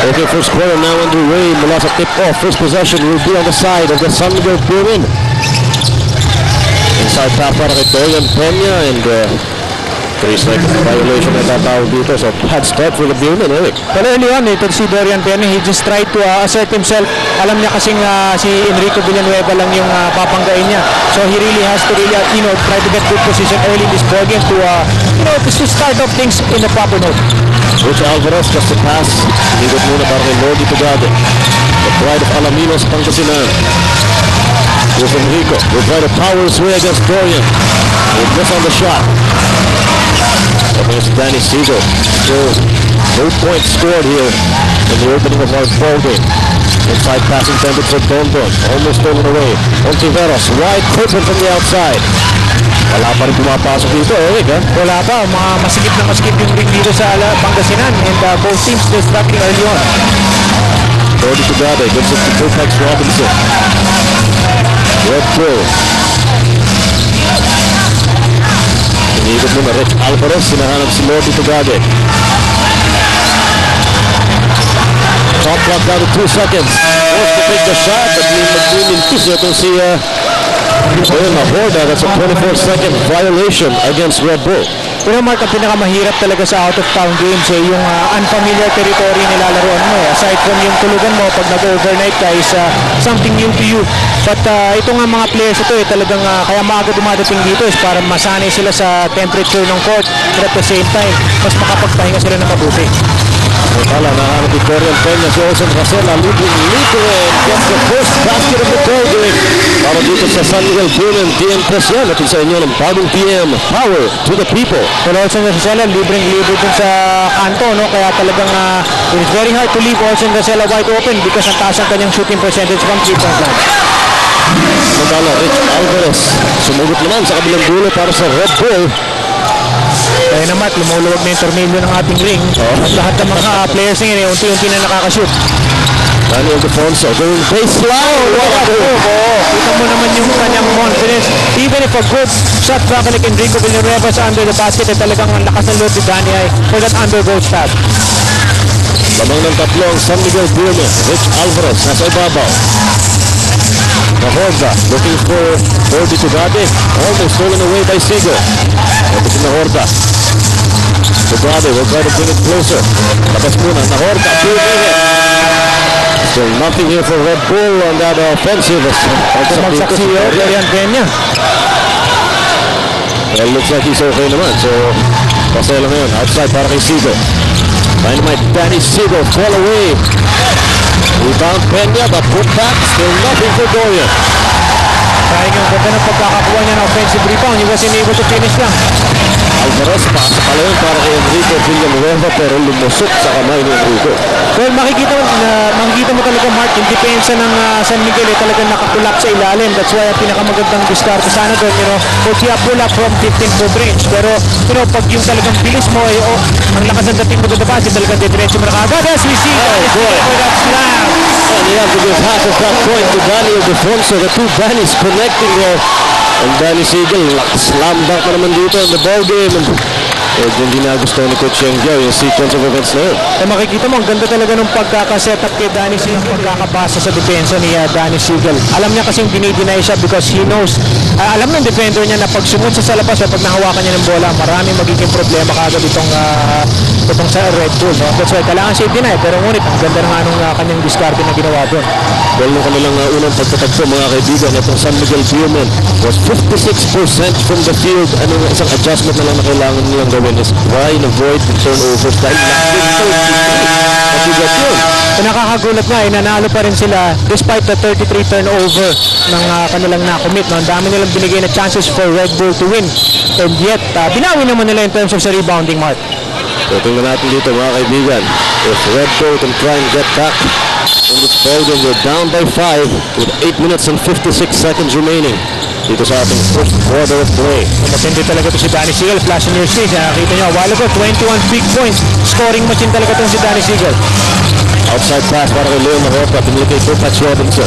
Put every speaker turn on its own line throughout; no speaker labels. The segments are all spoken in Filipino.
Okay, first quarter now underway. Mula sa tip-off. First possession will be on the side of the San Miguel Bumin. Inside tap para kay Dorian Peña and 3-second violation na tatawag dito. So bad start for the Bumin, Eric.
Pero early on, ito si Dorian Peña, he just tried to assert himself. Alam niya kasing si Enrico Villanueva lang yung papanggain niya. So he really has to try to get good position early in this ball game to start off things in the proper note.
Rich Alvarez just a pass. Hinigot muna para kay Lodi Tugade. The pride of Alaminos, Pangasinan. With Enrico. Will try to power his way against Dorian. Will miss on the shot. Against Danny Siegel. Still no points scored here in the opening of our ball game. Inside pass intended for Dondon. Almost stolen away. Ontiveros. Wide open from the outside. Wala pa rin pumapasok dito, Eric, ha?
Wala pa, masikip na masikip yung ring dito sa Pangasinan, and both teams still struggling early on.
Lodi Tugade gives it to Tupac Robinson. Red Bull. Inigot mo na Rich Alvarez, sinahanap si Lodi Tugade. Top clock down to 2 seconds. Forced to take the shot, but magmimintis ito si Horda. That's a 24-second violation against Red Bull.
Pero Mark, ang pinakamahirap talaga sa out-of-town games yung unfamiliar territory nilalaroan mo. Aside from yung tulugan mo, pag nag-overnight ka is something new to you. But ito nga mga players ito talagang kaya maaga dumadating dito is para masanay sila sa temperature ng court, but at the same time, mas makapagpahinga sila ng mabuti.
Wala, nahanap ni Dorian Peña si Olsen Casella, leading and gets the first basket of the ball game. Para dito sa San Miguel Bumin, DN Presyan. Natin sa inyo ng bagong PM, power to the people.
Pero Olsen Casella, libreng-libre dun sa kanto, no? Kaya talagang it's very hard to leave Olsen Casella wide open because ang taas ang kanyang shooting percentage from 3-point line.
Samantala, Rich Alvarez, sumugot naman sa kabilang dulo para sa Red Bull.
Kaya naman, lumuluwag na yung tornilyo ng ating ring. At lahat ng mga players ngayon, unti-unti na nakakashoot.
Daniel Defonso going baseline.
Kita mo naman yung kanyang confidence. Even if a good shot travel like Enrico Villanueva is under the basket, talagang ang lakas ng load ni Danny ay for that undergo shot.
Lamang ng tatlo ang San Miguel Bumin. Rich Alvarez nasa ibabaw. Horda looking for Lodi Tugade. Almost stolen away by Siegel. Ito na Horda. Tugade will try to bring it closer. Labas muna na Horda. 2 minutes. Still nothing here for Red Bull on that offensive.
Magsaksi yun, Dorian Peña.
Well, looks like he's okay naman. So, pasaya lang ngayon. Outside para kay Siegel. Dynamite Danny Siegel fall away. Rebound Peña, but put back. Still nothing for Dorian.
Kaya yung ganda ng pagkakakuha niya ng offensive rebound. He wasn't able to finish lang.
Alvarez, pasa pala yun para kay Enrico Villanueva, pero lumusok sa kamay ni Enrico.
Well, makikita mo talaga, Mark, yung depensa ng San Miguel talagang nakakulap sa ilalim. That's why ang pinakamagandang diskarte sana doon, kung siya pull up from 15-foot range. Pero, pag yung talagang bilis mo, ang lakas ng dating mo doon na base, talagang didiretso mo na kagad. As we see, for that slam.
And you have to give half of that point to Daniel Defonso. The two Danny's connecting there. And Danny Siegel, slam dunk pa naman dito in the ball game. Hindi na gusto ni Coach Yengyao yung sequence of events na yun.
Makikita mo, ang ganda talaga ng pagkakasetup kay Danny Siegel, pagkakapasa sa depensa ni Danny Siegel. Alam niya kasing dinideny siya because he knows, alam ng defender niya na pag sumunod sa labas o pag nahawakan niya ng bola, maraming magiging problema kagad itong sa Red Bull. No? That's why kailangan siya i-deny. Pero ngunit, ang ganda na nga nung kanyang diskarte na ginawa doon.
Well, nung kanilang unang pagtatagpo, mga kaibigan, itong San Miguel Bumin was 56% from the field. Ano isang adjustment na lang na kailangan nilang gawin is try and avoid the turnovers dahil nabigat yun.
Nakakagulat nga, nanalo pa rin sila despite the 33 turnover ng kanilang nakomit. No? Ang dami nilang binigay na chances for Red Bull to win. And yet, binawi naman nila in terms of sa rebounding, Mark.
So, tingnan natin dito, mga kaibigan. If Red Bull can try and get back in this ballgame, we're down by 5 with 8 minutes and 56 seconds remaining. Dito sa ating first quarter of play.
Matindi talaga ito si Danny Siegel. Flash in your screen. Nakakita nyo, while ago, 21 big points. Scoring machine talaga ito si Danny Siegel.
Outside pass para kay Leon Mahorta. Pinili kay Coach Robinson.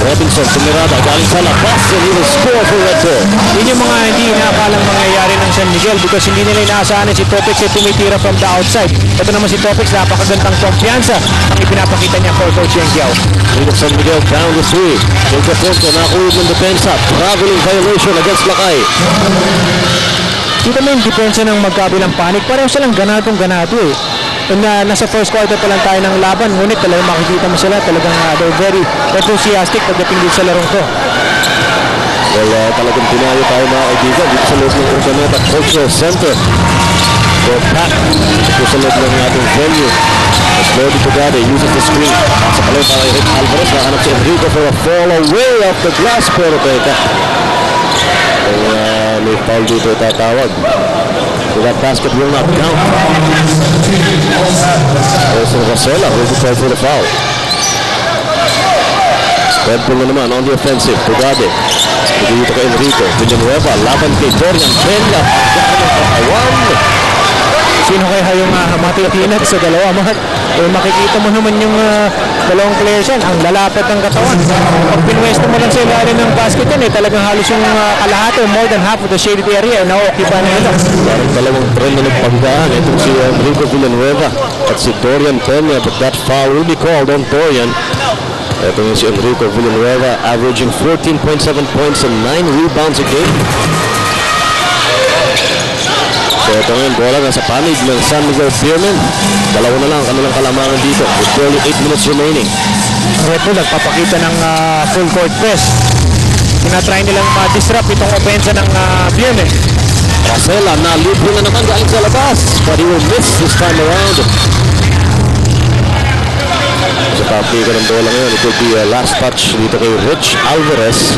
Robinson, tumirada. Galing sa labas. And he will score for Red Bull.
Yun yung mga hindi inaakalang mangyayari ng San Miguel because hindi nila inaasahan na si Topex ay tumitira from the outside. Ito naman si Topex, napakagandang kumpiyansa ang ipinapakita niya for Coach Yengiao.
Lead of San Miguel down to 3. Jacob Ponto, nakuha ng depensa. Traveling violation against Lakay.
Dito mo yung depensa ng magkabilang panik. Pareho silang ganado eh. And nasa first quarter pa lang tayo ng laban, ngunit talagang makikita mo sila talagang they're very enthusiastic pagdating din sa larong to.
Well, talagang pinayo tayo mga kaibigan dito sa loob ng Urdaneta Cultural Center. So, Pat, dito sa loob ng ating venue. As Lodi Tugade uses the screen. Nasa pala para kay Rick Alvarez. Nakahanap si Enrico for a fall away off the glass. Pero teka. May foul dito tatawag. So that basket will not count. There's Rosella who will be called for the foul. Red Bull na naman on the offensive. Tugade. Dito kay Enrico. Villanueva. Laban kay Dorian Peña.
Sino kaya yung matitinag sa dalawa, Mark? Makikita mo naman yung dalawang players yan. Ang lalapit ng katawan. Pag pinwesto mo lang sa ilalim ng basket yan, talagang halos yung kalahati, more than half of the shaded area, na-occupy na ito.
Parang dalawang trend na nagpagdaan. Itong si Enrico Villanueva at si Dorian Peña. But that foul will be called on Dorian. Ito yung si Enrico Villanueva, averaging 14.7 points and 9 rebounds a game. So ito ngayon, bola nasa panig ng San Miguel Spearmen. Dalawa na lang kanilang kalamangan dito with barely 8 minutes remaining.
Red Bull nagpapakita ng full court press. Tinatry nilang ma-disrupt itong opensa ng Spearmen.
Rosella, nalibre na naman galing sa labas, but he will miss this time around. Sa papiga ng bola ngayon, it will be a last touch dito kay Rich Alvarez.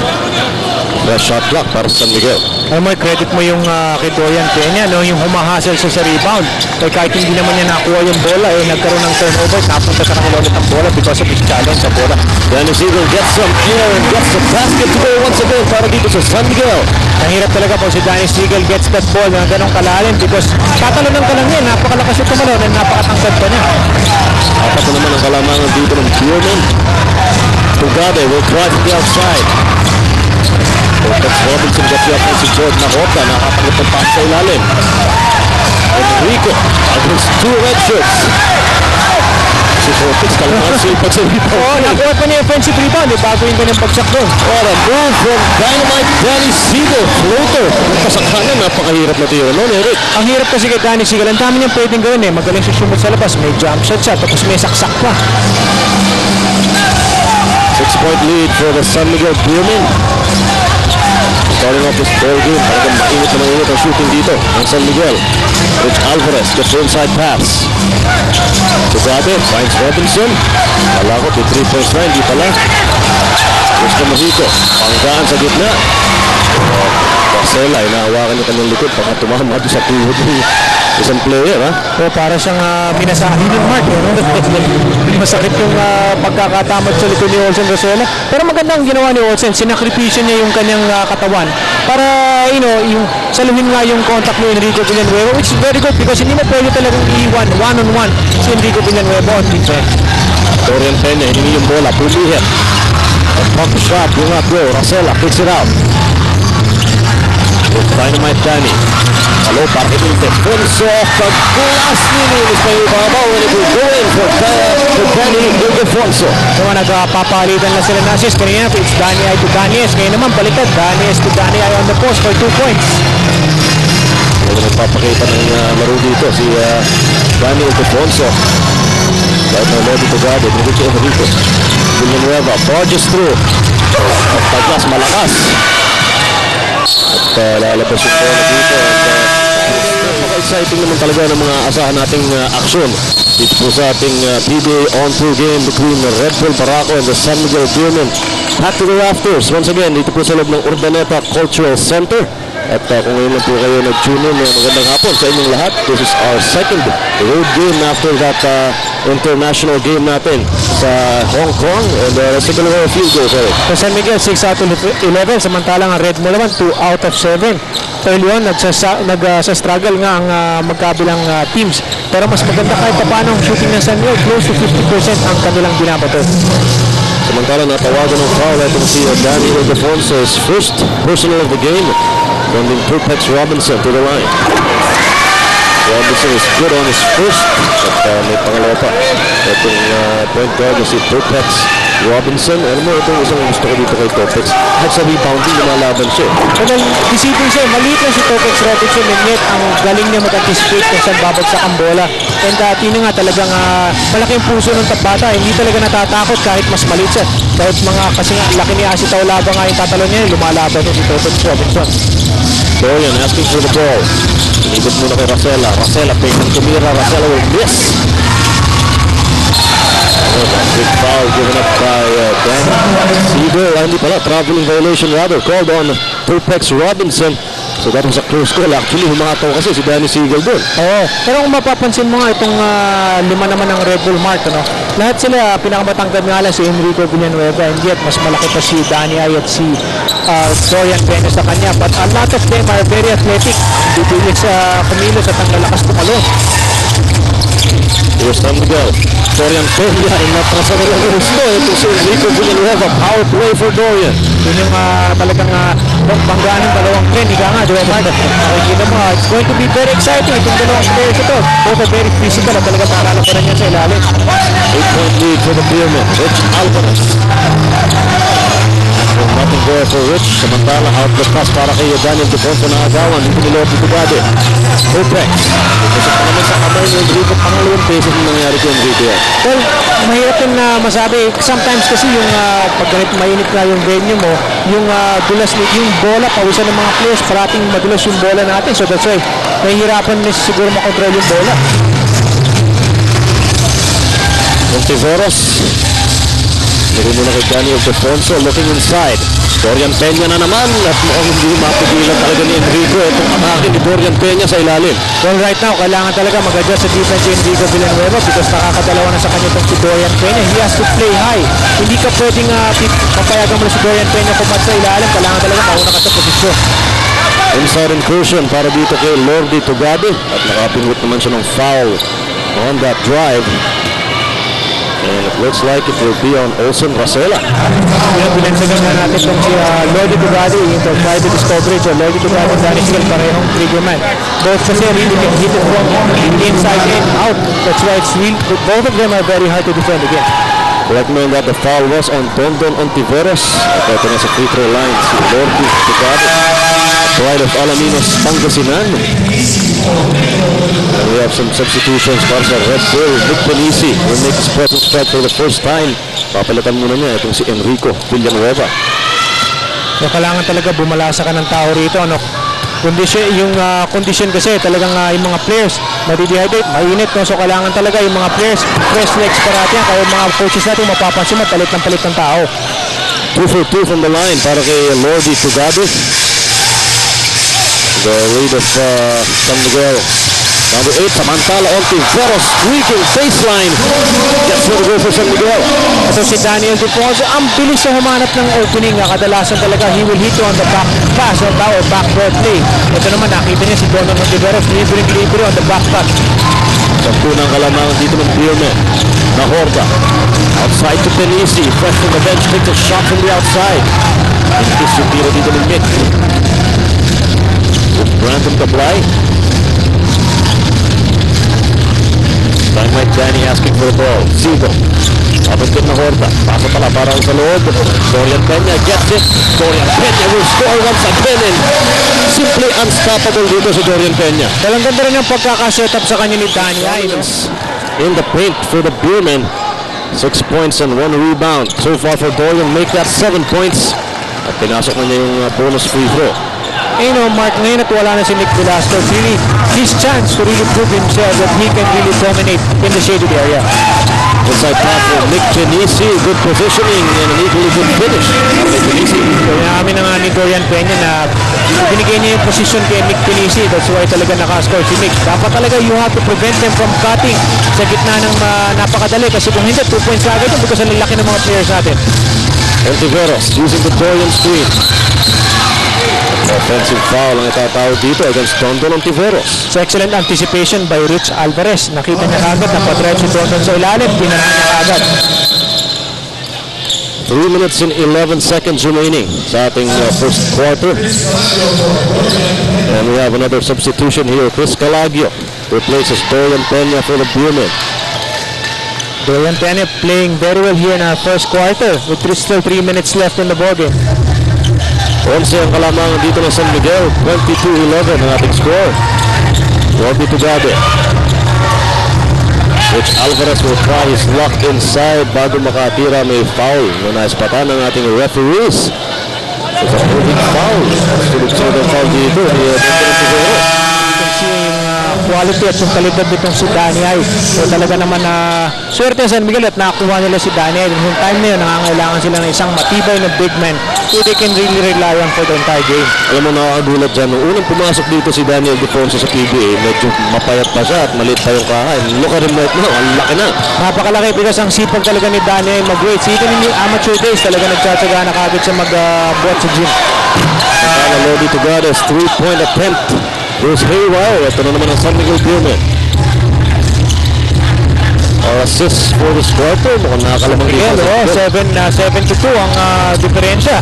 Fresh shot clock para sa San Miguel.
Alam mo, credit mo yung kay Dorian Peña, no? Yung humahasel siya sa rebound. Kahit hindi naman niya nakuha yung bola, nagkaroon ng turnover, napunta sa kanila ulit ang bola because of his challenge sa bola.
Dennis Eagle gets some air and gets the basket to go once again para dito sa San Miguel.
Mahirap talaga pag si Dennis Eagle gets that ball na ganong kalalim because tatalunan ka lang yan, napakalakas yung tumalon at napakatangkad pa niya.
Apat na naman ang kalamangan dito ng Spearmen. Tugade will drive to the outside. Coach Robinson gets the offensive board na Hota, nakapagod ng pass sa ilalim. Enrico against 2 red shirts. Si Cortex talagang sipag sa rebound.
Oo, nakuha pa niya yung offensive rebound, bago yung kanyang pagsak doon.
What a move from Dynamite Danny Siegel. Floater. Kasakanan, napakahirap na tira noon, Eric.
Ang hirap kasi kay Danny Siegel, ang dami niyang pwedeng gawin magaling siya sumot sa labas, may jump shot siya, tapos may saksak pa.
6-point lead for the San Miguel Spearmen. Starting off this ball game, talagang mainit na mainit ang shooting dito ng San Miguel. Rich Alvarez gets the inside pass. Tugade finds Robinson. Wala ko, 3 points na, hindi pala. Gusto Mahiko, panggaan sa gitna. Marcela, inahawakan niya kanyang likod, baka tumama doon sa tuhod ng isang player, ha?
O para siyang minasahin ng Mark, masakit yung pagkakatamad sa likod ni Olsen Rosella. Pero maganda ang ginawa ni Olsen, sinakripisyon niya yung kanyang katawan para, yung saluhin nga yung contact ni Enrico Villanueva, which is very good because hindi na pwede talagang iiwan one-on-one si Enrico Villanueva on defense.
Dorian Peña, hiningi yung bola, pulihin. Pump shot, yung up go, Rosella picks it out. With Dynamite Danny. Hello, para itong defense off the glass nilinis pa yung babaw and it will go in for Danny Ildefonso.
So nagpapalitan na sila na assist. Kanina it's Danny ay to Daniels. Ngayon naman baliktad, Daniels to Danny ay on the post for 2 points.
Ito nagpapakita ng laro dito si Danny Ildefonso. Right now, Lodi Tugade, Enrico Enrico. Villanueva, barges through. Paglas, malakas. At lalabas yung bola dito. Napaka-exciting naman talaga ng mga asahan nating aksyon dito po sa ating PBA On Tour game between Red Bull Barako and the San Miguel Spearmen. Back to the rafters once again dito po sa loob ng Urdaneta Cultural Center. At kung ngayon lang po kayo nag-tune in, magandang hapon sa inyong lahat. This is our second road game after that international game natin sa Hong Kong. And let's take a look at a field goal.
So San Miguel 6 out of 11, samantalang ang Red Bull naman 2 out of 7. early on, nagsa-struggle nga ang magkabilang teams. Pero mas maganda kahit paano ang shooting ng San Miguel, close to 50% ang kanilang binabato.
Samantala natawagan ng foul itong si Daniel Ildefonso's first personal of the game, sending Turpex Robinson to the line. Robinson is good on his first at may pangalawa pa. Itong point guard na si Turpex Robinson. Alam mo, itong isang gusto ko dito kay Turpex. At sa rebounding, lumalaban siya.
Well, isipin siya, maliit lang si Turpex Robinson, and yet ang galing niya mag-anticipate kung saan babagsak ang bola. And tino nga talagang malaking puso ng bata. Hindi talaga natatakot kahit mas maliit siya. Kahit kasi nga, laki ni Asi Taulaba nga yung tatalon niya, lumalaban si Turpex Robinson.
Dorian asking for the ball. Inibot muna kay Racela. Racela, payment tumira. Racela will miss. Big foul given up by Dan Siegel. Hindi pala, traveling violation rather. Called on Turpex Robinson. So that was a close call. Actually, humataw kasi si Danny Siegel doon.
Oo. Pero kung mapapansin mo nga itong lima naman ng Red Bull Mark, ano? Lahat sila pinakamatangkad nga lang si Enrico Villanueva, and yet mas malaki pa si Danny Ay at si Dorian Peña sa kanya. But a lot of them are very athletic. Bibilis sa kumilos at ang lalakas tumalon.
Here's San Miguel. Dorian Peña inatras na rin ang gusto. Ito si Enrico Villanueva. Power play for Dorian.
Yun yung talagang banggaan ng dalawang tren. Ika nga, di ba, Mark? Nakikita mo, it's going to be very exciting itong dalawang players ito. Both are very physical at talagang makalalaparan niya sa ilalim.
8-point lead for the Beermen. Rich Alvarez. Nothing there for Rich. Samantala, out the pass para kay Daniel Ildefonso na agawan. Dito ni Lord Tugade. Turpex. Kasi pa naman sa kamay ni Enrico, pangalawang beses yung nangyari kay Enrico yan.
Well, mahirap din na masabi. Sometimes kasi yung pag ganit mainit na yung venue mo, yung dulas, yung bola, pawisan ng mga players, parating madulas yung bola natin. So that's why, mahihirapan na siguro makontrol yung bola.
Montiveros. Lagay muna kay Daniel Ildefonso, looking inside. Dorian Peña na naman at mukhang hindi mapigilan talaga ni Enrico itong atake ni Dorian Peña sa ilalim.
Well, right now, kailangan talaga mag-adjust sa defense ni Enrico Villanueva because nakakadalawa na sa kanya itong si Dorian Peña. He has to play high. Hindi ka pwedeng papayagan mo na si Dorian Peña kumat sa ilalim. Kailangan talaga mauna ka sa posisyon.
Inside incursion para dito kay Lordy Tugade at nakapingot naman siya ng foul on that drive. And it looks like it will be on Olsen Racela.
Binansagan na natin itong si Lordy Tugade ito, private discovery. So Lordy Tugade and Danny Siegel parehong trigger man. Both kasi really can hit it from inside and out. That's why it's real. Both of them are very hard to defend against.
Correct me that the foul was on Dondon Ontiveros. At ito na sa free throw line si Lordy Tugade. Pride of Alaminos, Pangasinan. And we have some substitutions para sa Red Bull. Nick Penisi will make his presence felt for the first time. Papalitan muna niya itong si Enrico Villanueva.
So, kailangan talaga bumalasa ka ng tao rito. Ano? Yung condition kasi talagang yung mga players madi-dehydrate, mainit. No? So kailangan talaga yung mga players fresh legs parati yan. Kaya yung mga coaches natin mapapansin mo, palit ng tao.
2 for 2 from the line para kay Lordy Tugade. The lead of San Miguel. Number 8, samantala Ontiveros, streaking baseline. Gets for the goal for San Miguel.
So si Daniel Ildefonso, ang bilis sa humanap ng opening. Kadalasan talaga, he will hit you on the back pass or backdoor play. Ito naman, nakita niya si Donon Ontiveros, libre on the back pass.
Sa punang kalamangan dito ng Beermen. Nahorda. Outside to Penisi. Fresh from the bench, takes a shot from the outside. Intis yung tiro dito ng Nick. With Brandon Tablay. Time like Danny asking for the ball. Sigo. Kapagkit na Horda. Pasa pala parang sa loob. Dorian Peña gets it. Dorian Peña will score once again. And simply unstoppable dito si Dorian Peña.
Walang ganda rin yung pagkakasetup sa kanya ni Danny.
In the paint for the Beermen. 6 points and 1 rebound. So far for Dorian, make that 7 points. At pinasok na niya yung bonus free throw.
Mark, ngayon at wala na si Nick Velasco, really his chance to really prove himself that he can really dominate in the shaded area.
Inside pass for Nick Penisi, good positioning and an equally good finish.
Amin na nga ni Dorian Peña na binigay niya yung position kay Nick Penisi. That's why talaga nakascore si Nick. Dapat talaga you have to prevent them from cutting sa gitna ng napakadali. Kasi kung hindi, 2 points agad yun because ang lalaki ng mga players natin.
Ontiveros using the Dorian screen. Offensive foul ang itatawag dito against Dondon Ontiveros.
So excellent anticipation by Rich Alvarez. Nakita niya kagad na pa-drive si Dondon sa ilalim, pinarahan niya kagad.
3 minutes and 11 seconds remaining sa ating first quarter. And we have another substitution here. Chris Calagio replaces Dorian Peña for the Beermen.
Dorian Peña playing very well here in our first quarter with still 3 minutes left in the ballgame.
11 ang kalamangan dito ng San Miguel. 22-11 ang ating score. Robbie Tugabe. Rich Alvarez will try his luck inside bago makatira. May foul na naispatan ng ating referees. It's a moving foul. Sunod-sunod ang foul dito.
You can see yung quality at yung kalidad nitong si Danny ay so talaga naman na swerte San Miguel at nakakuha nila si Danny. Yung time na yun, nangangailangan sila ng isang matibay na big man who they can really rely on for the entire game.
Alam mo, nakakagulat dyan. Nung unang pumasok dito si Daniel Defonso sa PBA, medyo mapayat pa siya at maliit pa yung kahain. Look at him right now, ang laki na.
Napakalaki because ang sipag talaga ni Danny ay mag-weights. Even in the amateur days, talaga nagtsatsaga na kagad siya mag-buhat sa gym.
Nakala Lodi Tugades, 3-point attempt. Bruce Haywire, ito na naman ang San Miguel Beermen. Our assists for this quarter, mukhang nakakalamang dito.
7-2 ang diferensya.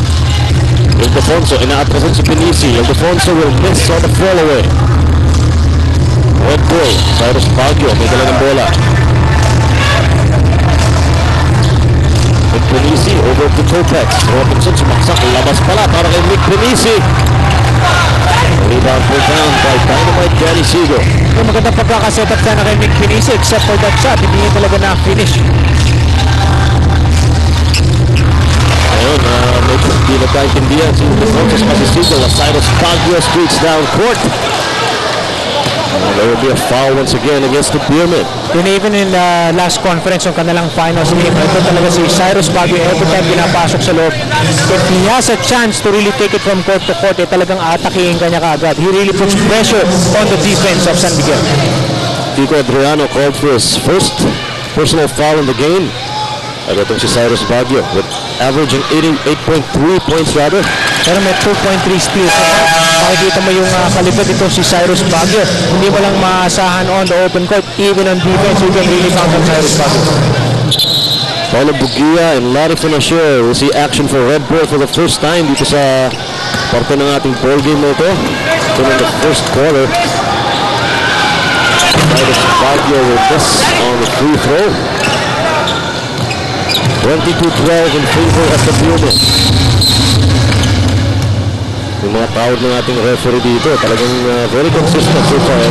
El Defonso, inaatrasan si Pinisi. El Defonso will miss on the fall away. Red Bull, Cyrus Baguio, may dala ng bola. With Pinisi, over to Topex. Robinson, sumaksak, labas pala para kay Mick Pinisi. Rebound pulled down by Dynamite Danny Sigo.
Yung magandang pagkakasetup sana kay Mick Pinisi except for that shot, hindi niya talaga na-finish.
Ayun, medyo hindi nagkaintindihan si Defonso sa Sigo. Cyrus Baguio streaks down court. There will be a foul once again against the Beermen.
Yun even in the last conference ng kanilang finals game, ito talaga si Cyrus Baguio every time pinapasok sa loob. If he has a chance to really take it from court to court, talagang atakihin kanya kaagad. He really puts pressure on the defense of San Miguel.
Tico Adriano called for his first personal foul in the game. At itong si Cyrus Baguio with averaging 8.3 points rather.
Pero may 2.3 steals. Makikita mo yung kalidad dito si Cyrus Baguio. Hindi mo lang maasahan on the open court. Even on defense, you can really count on Cyrus Baguio.
Paulo Bugia and Larry Financier will see action for Red Bull for the first time dito sa parte ng ating ball game na ito. So in the first quarter, Cyrus Baguio will miss on the free throw. 22-12 in favor of the Beermen. Yung mga tawag ng ating referee dito, talagang very consistent so far.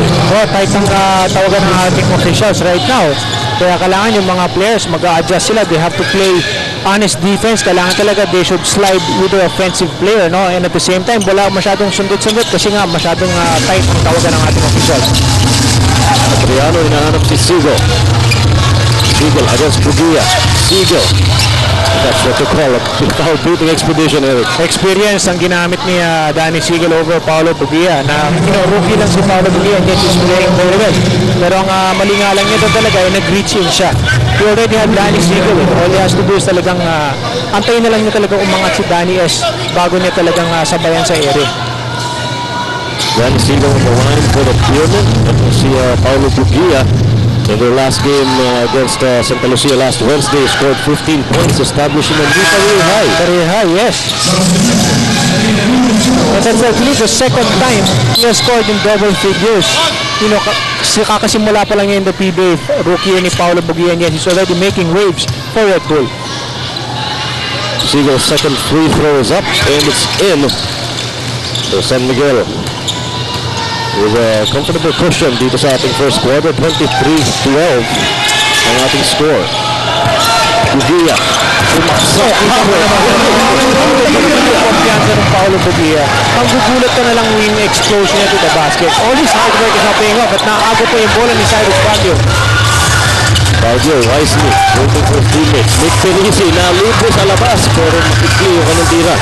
Tight ang tawagan ng ating officials right now. Kaya kailangan yung mga players mag-a-adjust sila. They have to play honest defense. Kailangan talaga they should slide with the offensive player, no? And at the same time, wala masyadong sundot-sundot kasi nga masyadong tight ang tawagan ng ating officials.
Adriano, hinahanap si Sigo. Siegel against Bugia. Siegel. That's what you call a foul beating expedition, Eric.
Experience ang ginamit ni Danny Siegel over Paulo Bugia na rookie lang si Paulo Bugia and yet he's playing very well. Pero ang mali nga lang niya talaga ay nag-reach in siya. He already had Danny Siegel. All he has to do is talagang antayin na lang niya talagang umangat si Danny S bago niya talagang sabayan sa ere.
Danny Siegel on the line for the Beermen. At si Paulo Bugia in their last game against Santa Lucia last Wednesday, scored 15 points, establishing a new career high.
Career high, yes. And that's actually the second time he has scored in double figures. You know, kakasimula pa lang niya in the PBA, rookie ni Paulo Bugia, and yet he's already making waves for Red Bull.
Siegel's second free throw is up, and it's in. So San Miguel with a comfortable cushion dito sa ating first quarter. 23-12 ang ating score. Bugia sumaksak.
Kumpiyansa ng Paulo Bugia. Ang gugulat ka na lang wing explosion niya to the basket. All his hard work is not paying off at naago pa yung bola ni Cyrus Baguio.
Baguio wisely waiting for teammates. Nick Pinisi na libre sa labas pero makikli yung kanong tira.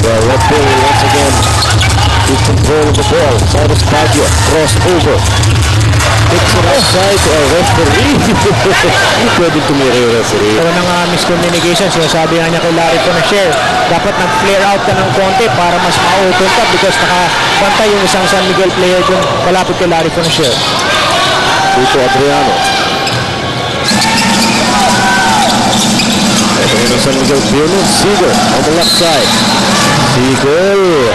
The Red Bull once again Good control of the ball. Cyrus Baguio, cross over. Takes it outside to a referee. Pwede tumira yung referee.
Pero nang miscommunication, sinasabi nga niya kay Larry Conacher, dapat nag-flare out ka ng konti para mas ma-open ka because nakabantay yung isang San Miguel player dun malapit kay Larry Conacher.
Dito Adriano. Ito yun ang San Miguel Pioneer. Siegel on the left side. Siegel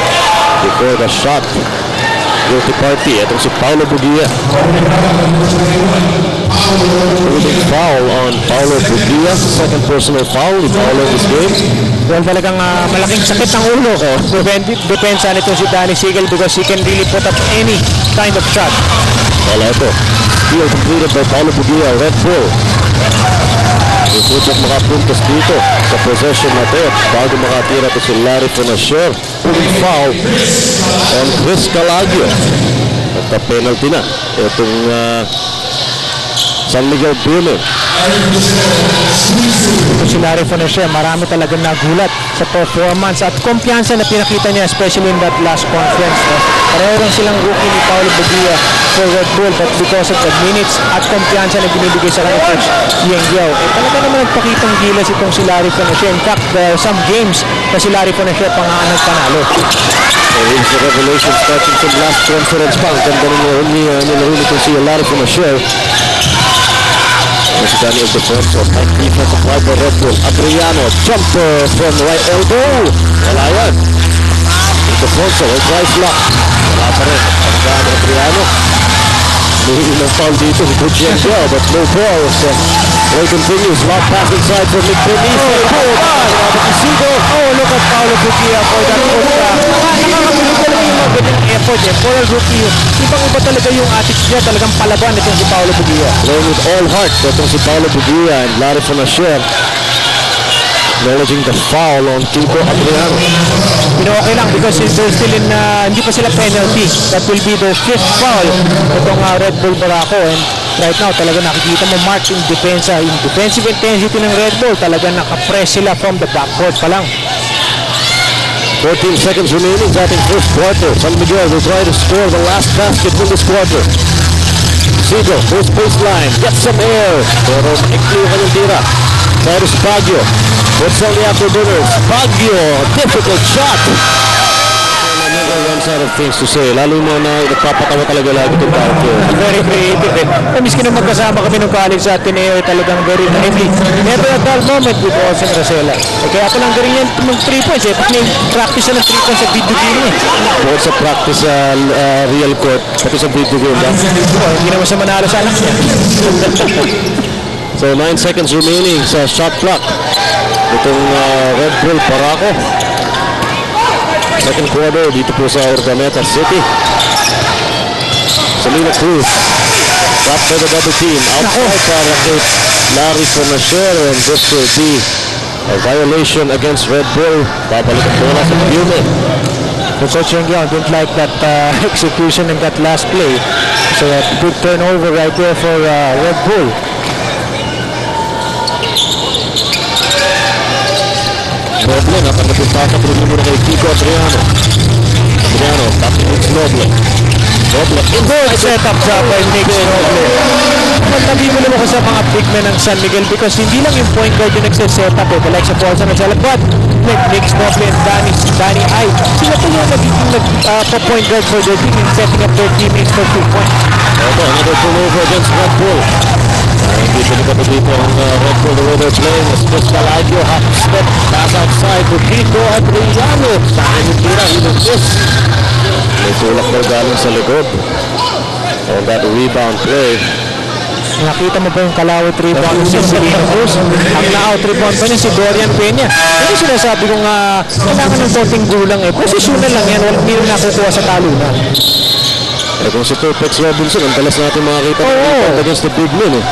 before the shot. Guilty party. Itong si Paulo Bugia. Holding foul on Paulo Bugia. Second personal foul ni Paulo in this game.
Well, talagang malaking sakit ng ulo ko. Depensa nito si Danny Siegel because he can really put up any kind of shot.
Wala ito. Steal completed by Paulo Bugia. Red Bull. Isutok makapuntos dito sa possession na ito. Bago makatira ito si Larry Conacher. Foul on Chris Calagio. At penalty na itong San Miguel Pioneer.
Ito si Larry Conacher, marami talagang nagulat sa performance at kumpiyansa na pinakita niya, especially in that last conference. Pareho lang silang rookie ni Paulo Bugia for Red Bull, but because of the minutes at kumpiyansa na binibigay sa kanya coach Yeng Yao, talaga naman nagpakitang gilas itong si Larry Conacher. In fact, there are some games na si Larry Conacher pangaanag panalo.
Here's the revelation starting from last conference pa. Ang ganda nilaro nito si Larry Conacher. This is Danny of defense of defense applied by Red Bull. Adriano, jumper from right elbow. Wala yan. Ito Fonso, a drive lock. Wala pa rin. Panggaan Adriano. May ilang foul dito si Coach Yengel, but no ball. So, play continues. Lock pass inside for Nick Bernice.
Oh, look at Paulo Bugia for that putback. Nakakabilig talaga yung mga ganyan effort for a rookie. Ibang-iba talaga yung attitude niya. Talagang palaban itong si Paulo Bugia.
Playing with all heart. Itong si Paulo Bugia and Larry Conacher. Acknowledging the foul on Kiko Adriano.
Okay lang because they're still in, hindi pa sila penalty. That will be their fifth foul itong Red Bull Barako. And right now, talaga nakikita mo marked in defensa. Yung defensive intensity ng Red Bull, talaga nakapress sila from the backcourt pa lang.
14 seconds remaining sa ating first quarter. San Miguel will try to score the last basket in this quarter. Siegel, first baseline, gets some air. Pero maikli yung kanyang tira. Cyrus Baguio, what's on the afterburners? Baguio, difficult shot. Never runs out of things to say. Lalo mo na nagpapatawa talaga lagi itong Baguio.
Very creative eh. Miskin nung magkasama kami nung college sa Ateneo, talagang very lively. Never a dull moment with Olsen Rosella. Kaya ako lang galing yan ng 3 points eh. Pag may practice na ng 3 points sa video game eh.
Bukod sa practice sa real court, pati sa video game ba?
Hindi naman siya manalo sa anak niya.
So 9 seconds remaining sa shot clock. Itong Red Bull Barako. Second quarter dito po sa Urdaneta City. Salina Cruz. Dropped by the double team. Outside para kay Larry Conacher. And this will be a violation against Red Bull. Babalik ang bola sa Pioneer.
Coach Yengel didn't like that execution in that last play. So a good turnover right there for Red Bull.
Noble, natanggapin pa sa pulong muna kay Kiko Adriano. Adriano, tapping with Noble. Noble,
Good setup job by Nick Noble. Magtabi mo naman ko sa mga big men ng San Miguel because hindi lang yung point guard yung nagsisetup eh. The likes of Olsen and Salapad, Nick Noble and Danny Ay. Sila po yung nagiging point guard for their team in setting up their teammates for 2 points.
Ito, another pullover against Red Bull. Hindi pinagkato dito ang Red Bull, the way they're playing. Chris Calagio, half step, pass outside for Kiko Adriano. Saan yung tira, even this. May tulak na galing sa likod. On that rebound play.
Nakita mo ba yung kalawit rebound si Salina Cruz? Ang na-out rebound pa niya si Dorian Peña. Ano sinasabi kong kailangan ng konting gulang eh. Positional lang yan, hindi rin nakukuha sa talunan.
Eh kung si Perpex Robinson, ang talas natin makakita against the big men eh.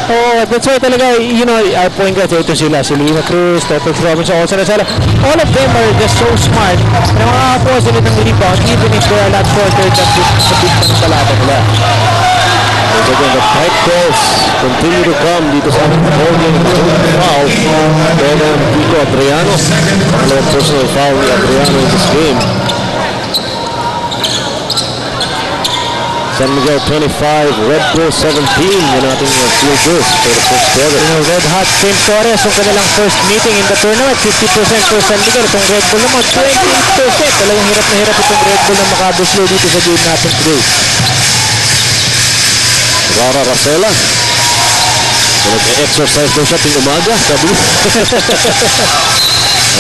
That's why talaga, you know, our point guard, ito sila, si Salina Cruz, Perpex Robinson, Olsen Rosella. All of them are just so smart na makakakuha sila ng rebound even if they are not shorter than the big man ng balata nila.
Once again, the tight calls continue to come dito sa ating podium. Foul. Pero Kiko Adriano. Anong personal foul ni Adriano in this game. San Miguel 25, Red Bull 17. Yun ating field goals for the first quarter.
Red Hot Tim Torres, yung kanilang first meeting in the tournament, 50% for San Miguel. Itong Red Bull naman, 28%. Talagang hirap na hirap itong Red Bull na makabuslo dito sa game natin today.
Rara Racela. Nag-exercise daw siya ting umaga, sabi.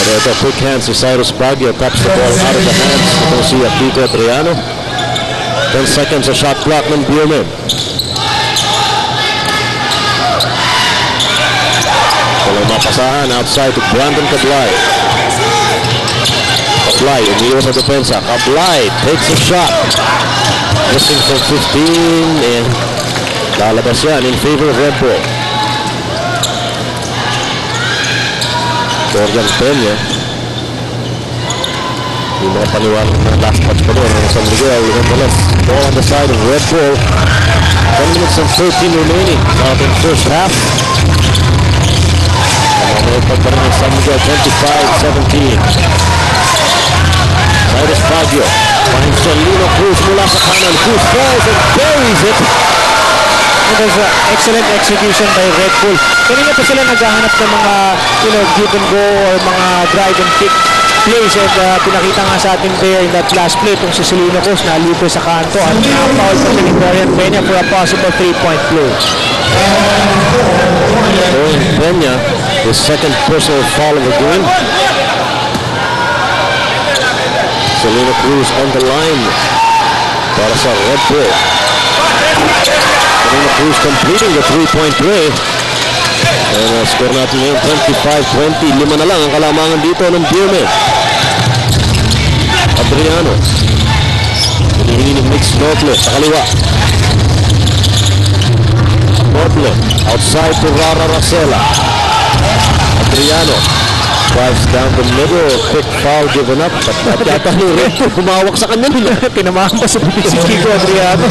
Ito, quick hands si Cyrus Baguio. Taps the ball out of the hands. Ito si Pico Adriano. 10 seconds sa shot clock ng Bierman. Walang mapasahan outside to Brandon Cablay. Cablay, umiiwas sa depensa. Cablay takes a shot. Missing from 15 and lalabas yan in favor of Red Bull. Jordan Peña. Yung mga paniwalang na last match pa doon ng San Miguel. Nonetheless, ball on the side of Red Bull. 10 minutes and 13 remaining out in first half. Mamaya pa rin ng San Miguel 25-17. Cyrus Baguio finds Solino Cruz mula sa kanan. Cruz falls and buries it.
It was excellent execution by Red Bull. Kanina pa sila naghahanap ng mga give and go or mga drive and kick plays at pinakita nga sa atin there in that last play itong si Solino Cruz na libre sa kanto at na-foul pa si Dorian Peña for a possible 3-point play.
Dorian Peña, his second personal foul of the game. Solino Cruz on the line para sa Red Bull. Solino Cruz completing the 3-point play. And score natin ngayon 25-20. 5 na lang ang kalamangan dito ng Bierman. Adriano. Hinihingi ni Mix Noble sa kaliwa. Noble outside to Rara Racela. Adriano drives down the middle. Quick foul given up. But yata ni Red humawak sa kanya.
Tinamahan pa sa si Kiko Adriano.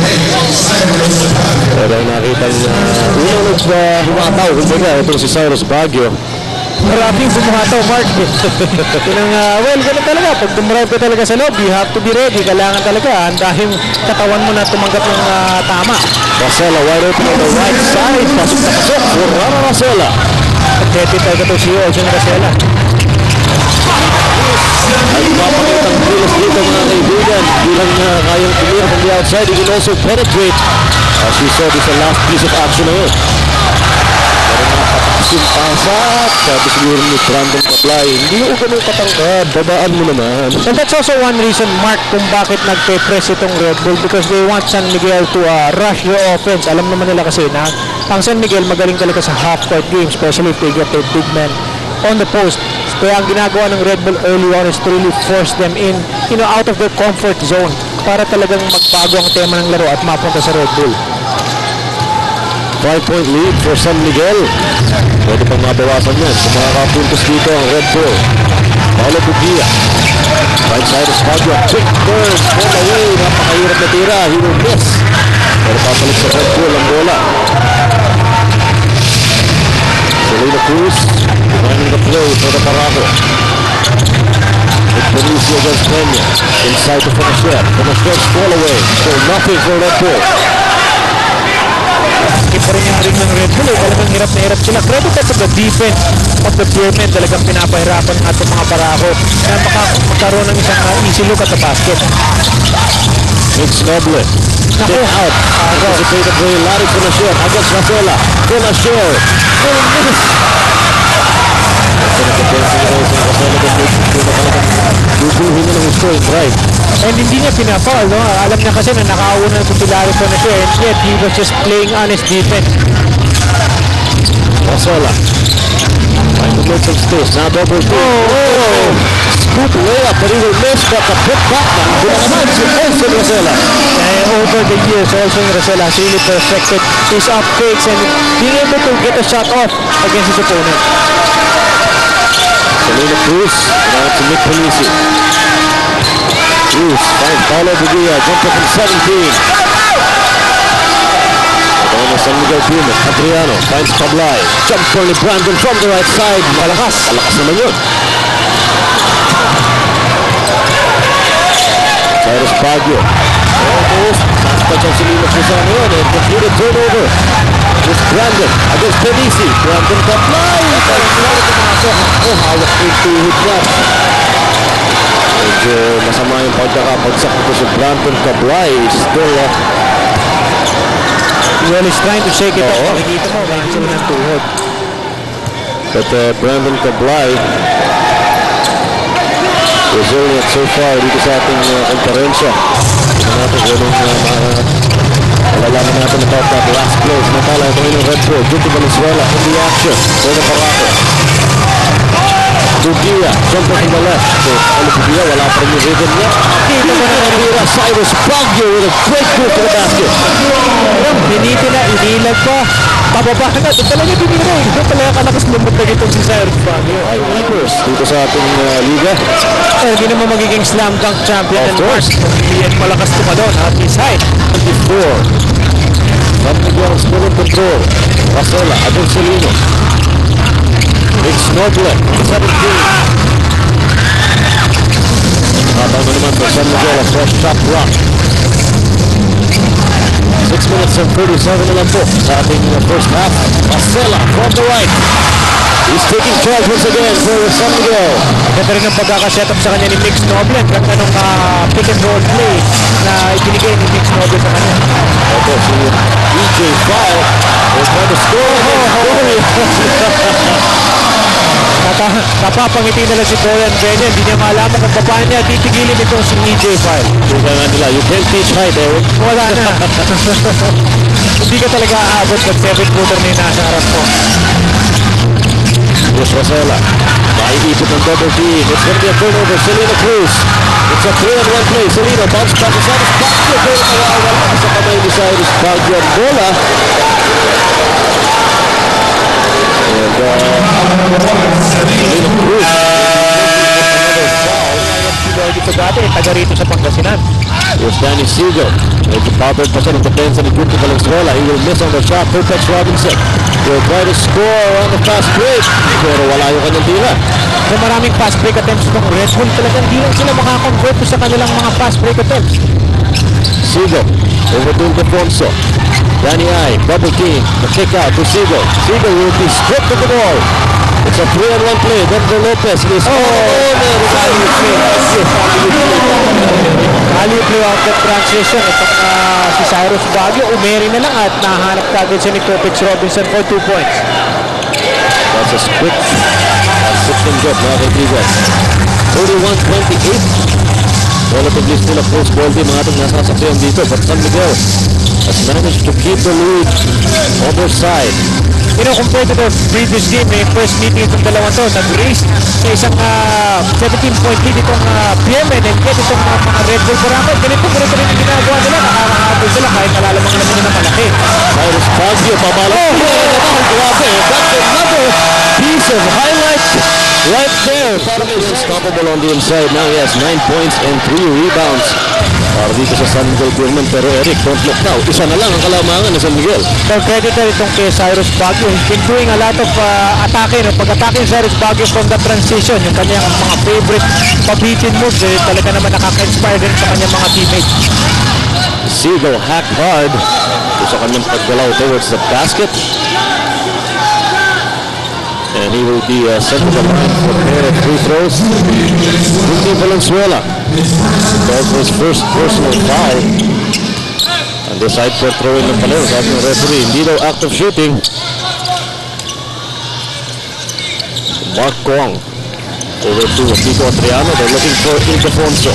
Pero nakita niya unang humataw. Kumbaga ito si Cyrus Baguio.
Maraming bumataw, Mark. Well, ganun talaga. Pag dumarive ka talaga sa loob, you have to be ready. Kailangan talaga. Dahil katawan mo na tumanggap ng tama.
Racela wide open on the right side. Pasok na pasok for Rara Racela.
Pagketi talaga ito si Ocean Racela.
Ay papakitang bilis dito mga kaibigan. Bilang kayang tumira from the outside. He can also penetrate. As we saw, this is the last piece of action na yun. Pero napakasing pasat. Sabi siguro ni Brandon Cablay, hindi ko ganun katangkad. Babaan mo naman.
And that's also one reason, Mark, kung bakit nagpe-press itong Red Bull because they want San Miguel to rush their offense. Alam naman nila kasi na ang San Miguel magaling talaga sa half-court game, especially if they get their big men on the post. Kaya ang ginagawa ng Red Bull early on is to really force them in, out of their comfort zone para talagang magbago ang tema ng laro at mapunta sa Red Bull.
5-point lead for San Miguel. Pwede pang mabawasan yan. Kung makakapuntos dito ang Red Bull. Paulo Bugia. Right side of Baguio. Quick turn. All away. Napakahirap na tira. He will miss. Pero papalik sa Red Bull ang bola. Solino Cruz. Running the play for the Parajo. With Benicio against Peña. Inside to Fonacier. Fonacier's fall away. So nothing for Red Bull.
Pa rin yung ring ng Red Bull. Talagang hirap na hirap sila. Credit to the defense of the Bierman. Talagang pinapahirapan ng ating mga Parajo na magkaroon ng isang easy look at the basket.
Mix Noble. Stay out. Anticipated by Larry Fonacier against Racela. Fonacier. Full miss. Duguhin na ng gusto yung drive.
And hindi niya pinafoul, no? Alam niya kasi na nakauna na kung Larry Fonacier and yet he was just playing honest defense.
Racela. Trying to make some space. Now double team. Oh! Scoop layup, but he will miss. But the put back now. Also Racela.
Over the years, also Racela has really perfected his up fakes and being able to get a shot off against his opponent.
Solino Cruz. Now to Nick Polisi. Cruz finds Paulo Bugia. Jumper from 17. San Miguel Bierman. Adriano finds Cablay. Jumper ni Brandon from the right side. Malakas. Malakas naman yun. Cyrus Baguio. Almost. pa dyan si Lino Pusa ngayon. And completed turnover. It's Brandon against Penisi. Brandon Kaplay. Oh, hawak yung tuhod niya. Medyo masama yung pagkakapagsak nito si Brandon Kaplay. Still,
well, he's trying to shake it up. Nakikita mo, bakit sila ng tuhod.
But Brandon Kaplay resilient so far dito sa ating konferensya. Tignan natin ganun malalaman natin about that last place. Natala ito yung Red Bull. Duty Valenzuela in the action. Pwede Paraco. Dugia, jumper from the left. So, Dugia, wala pa rin yung rhythm niya. Kita mo na Kabira, Cyrus Baguio with a great move to the basket.
Pinitila, inilag pa. Pababa na. Ito talaga tinira. Ito talaga kalakas lumutag itong si Cyrus Baguio.
Ay, Weepers dito sa ating liga.
Hindi naman magiging slam dunk champion and first. Yan malakas tumadon at his height.
24. San Miguel still in control. Rasola, Adelcelino. Big Snoble, 17. Habang mo naman for San Miguel, a fresh shot block. 6 minutes and 37 na lang po sa ating first half. Marcela from the right. He's taking charge once again for San Miguel.
Ganda rin ang pagkakasetup sa kanya ni Mix Noble. Ganda nung pick and roll play na ibinigay ni Mix Noble sa kanya.
Ito si DJ File. He's trying to score.
Napapangiti na lang si Dorian Benya. Hindi niya malaman kung paano niya titigilin itong si EJ File.
Kaya nga nila, you can't teach height, Eric.
Wala na. Hindi ka talaga aabot pag 7-footer na yung nasa harap mo.
Here's Rosella. Maiipit ng double team. It's going to be a turnover. Selena Cruz. It's a 3-on-1 play. Selena bounce back to Cyrus Baguio. Pero nawawala sa kamay ni Cyrus Baguio ang bola. And Selena Cruz.
Dito dati, taga rito sa Pangasinan.
Here's Danny Siegel. Medyo powered pa siya ng depensa ni Duty Valenzuela. He will miss on the shot. Perpex Robinson will try to score on the fast break. Pero wala yung kanyang tira.
So maraming fast break attempts ng Red Bull. Talagang di lang sila makakonvert sa kanilang mga fast break attempts.
Siegel over to Defonso. Danny I, double team. The kick out to Siegel. Siegel will be stripped of the ball. It's a 3-on-1 play. Denver Lopez is
Value play out that transition. At si Cyrus Baguio, umeri na lang at nahanap kagad siya ni Perpex Robinson for 2 points.
That's a quick and good, mga kaibigan. 31-28. Relatively still a close ball game ang ating nasasaksiyan dito. But San Miguel has managed to keep the lead on their side.
You know, compared to the previous game, may first meeting itong dalawang to, nag-race sa isang 17-point lead itong PMN and get itong mga Red Bull Boracay. Ganito rin yung ginagawa nila, nakakahabol sila kahit nalalamang naman nila malaki.
Cyrus Baguio, pabalik. Grabe, that's another piece of highlight right there. He's unstoppable on the inside. Now he has 9 points and 3 rebounds. Para dito sa San Miguel Tournament. Pero Eric, don't look now. Isa na lang ang kalamangan ng San Miguel.
So credit na itong kay Cyrus Baguio. He's been doing a lot of atake. No? Pag-atake ni Cyrus Baguio from the transition, yung kanyang mga favorite pabitin moves, talaga naman nakaka-inspire din sa kanyang mga teammates.
Siegel hacked hard sa kanyang paggalaw towards the basket. And he will be sent to the line for a pair of free throws. Duty Valenzuela calls for his first personal foul. And this side for throwing ng palero sa ating referee. Hindi daw active shooting. Mark Kong over to Pico Adriano. They're looking for Ildefonso.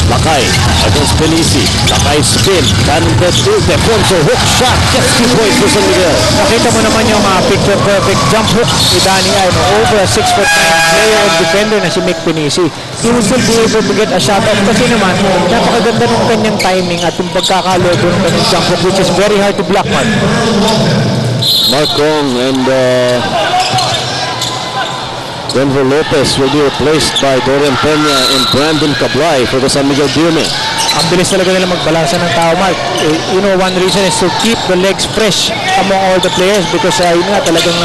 Lakay against Felici. Lakay spin. Cannon to Ildefonso. Hook shot. Just 2 points for San Miguel.
Nakita mo naman yung picture perfect jump hook ni Danny Ay. Over a 6'9" player and defender na si Mick Felici. He will still be able to get a shot off. Kasi naman, napakaganda ng kanyang timing at yung pagkakalobo ng kanyang jump hook which is very hard to block, man.
Mark Kong and Denver Lopez will be replaced by Dorian Peña and Brandon Cablay for the San Miguel Deermen.
Ang bilis talaga nila magbalansa ng tao, Mark. You know, one reason is to keep the legs fresh among all the players because yun nga, talagang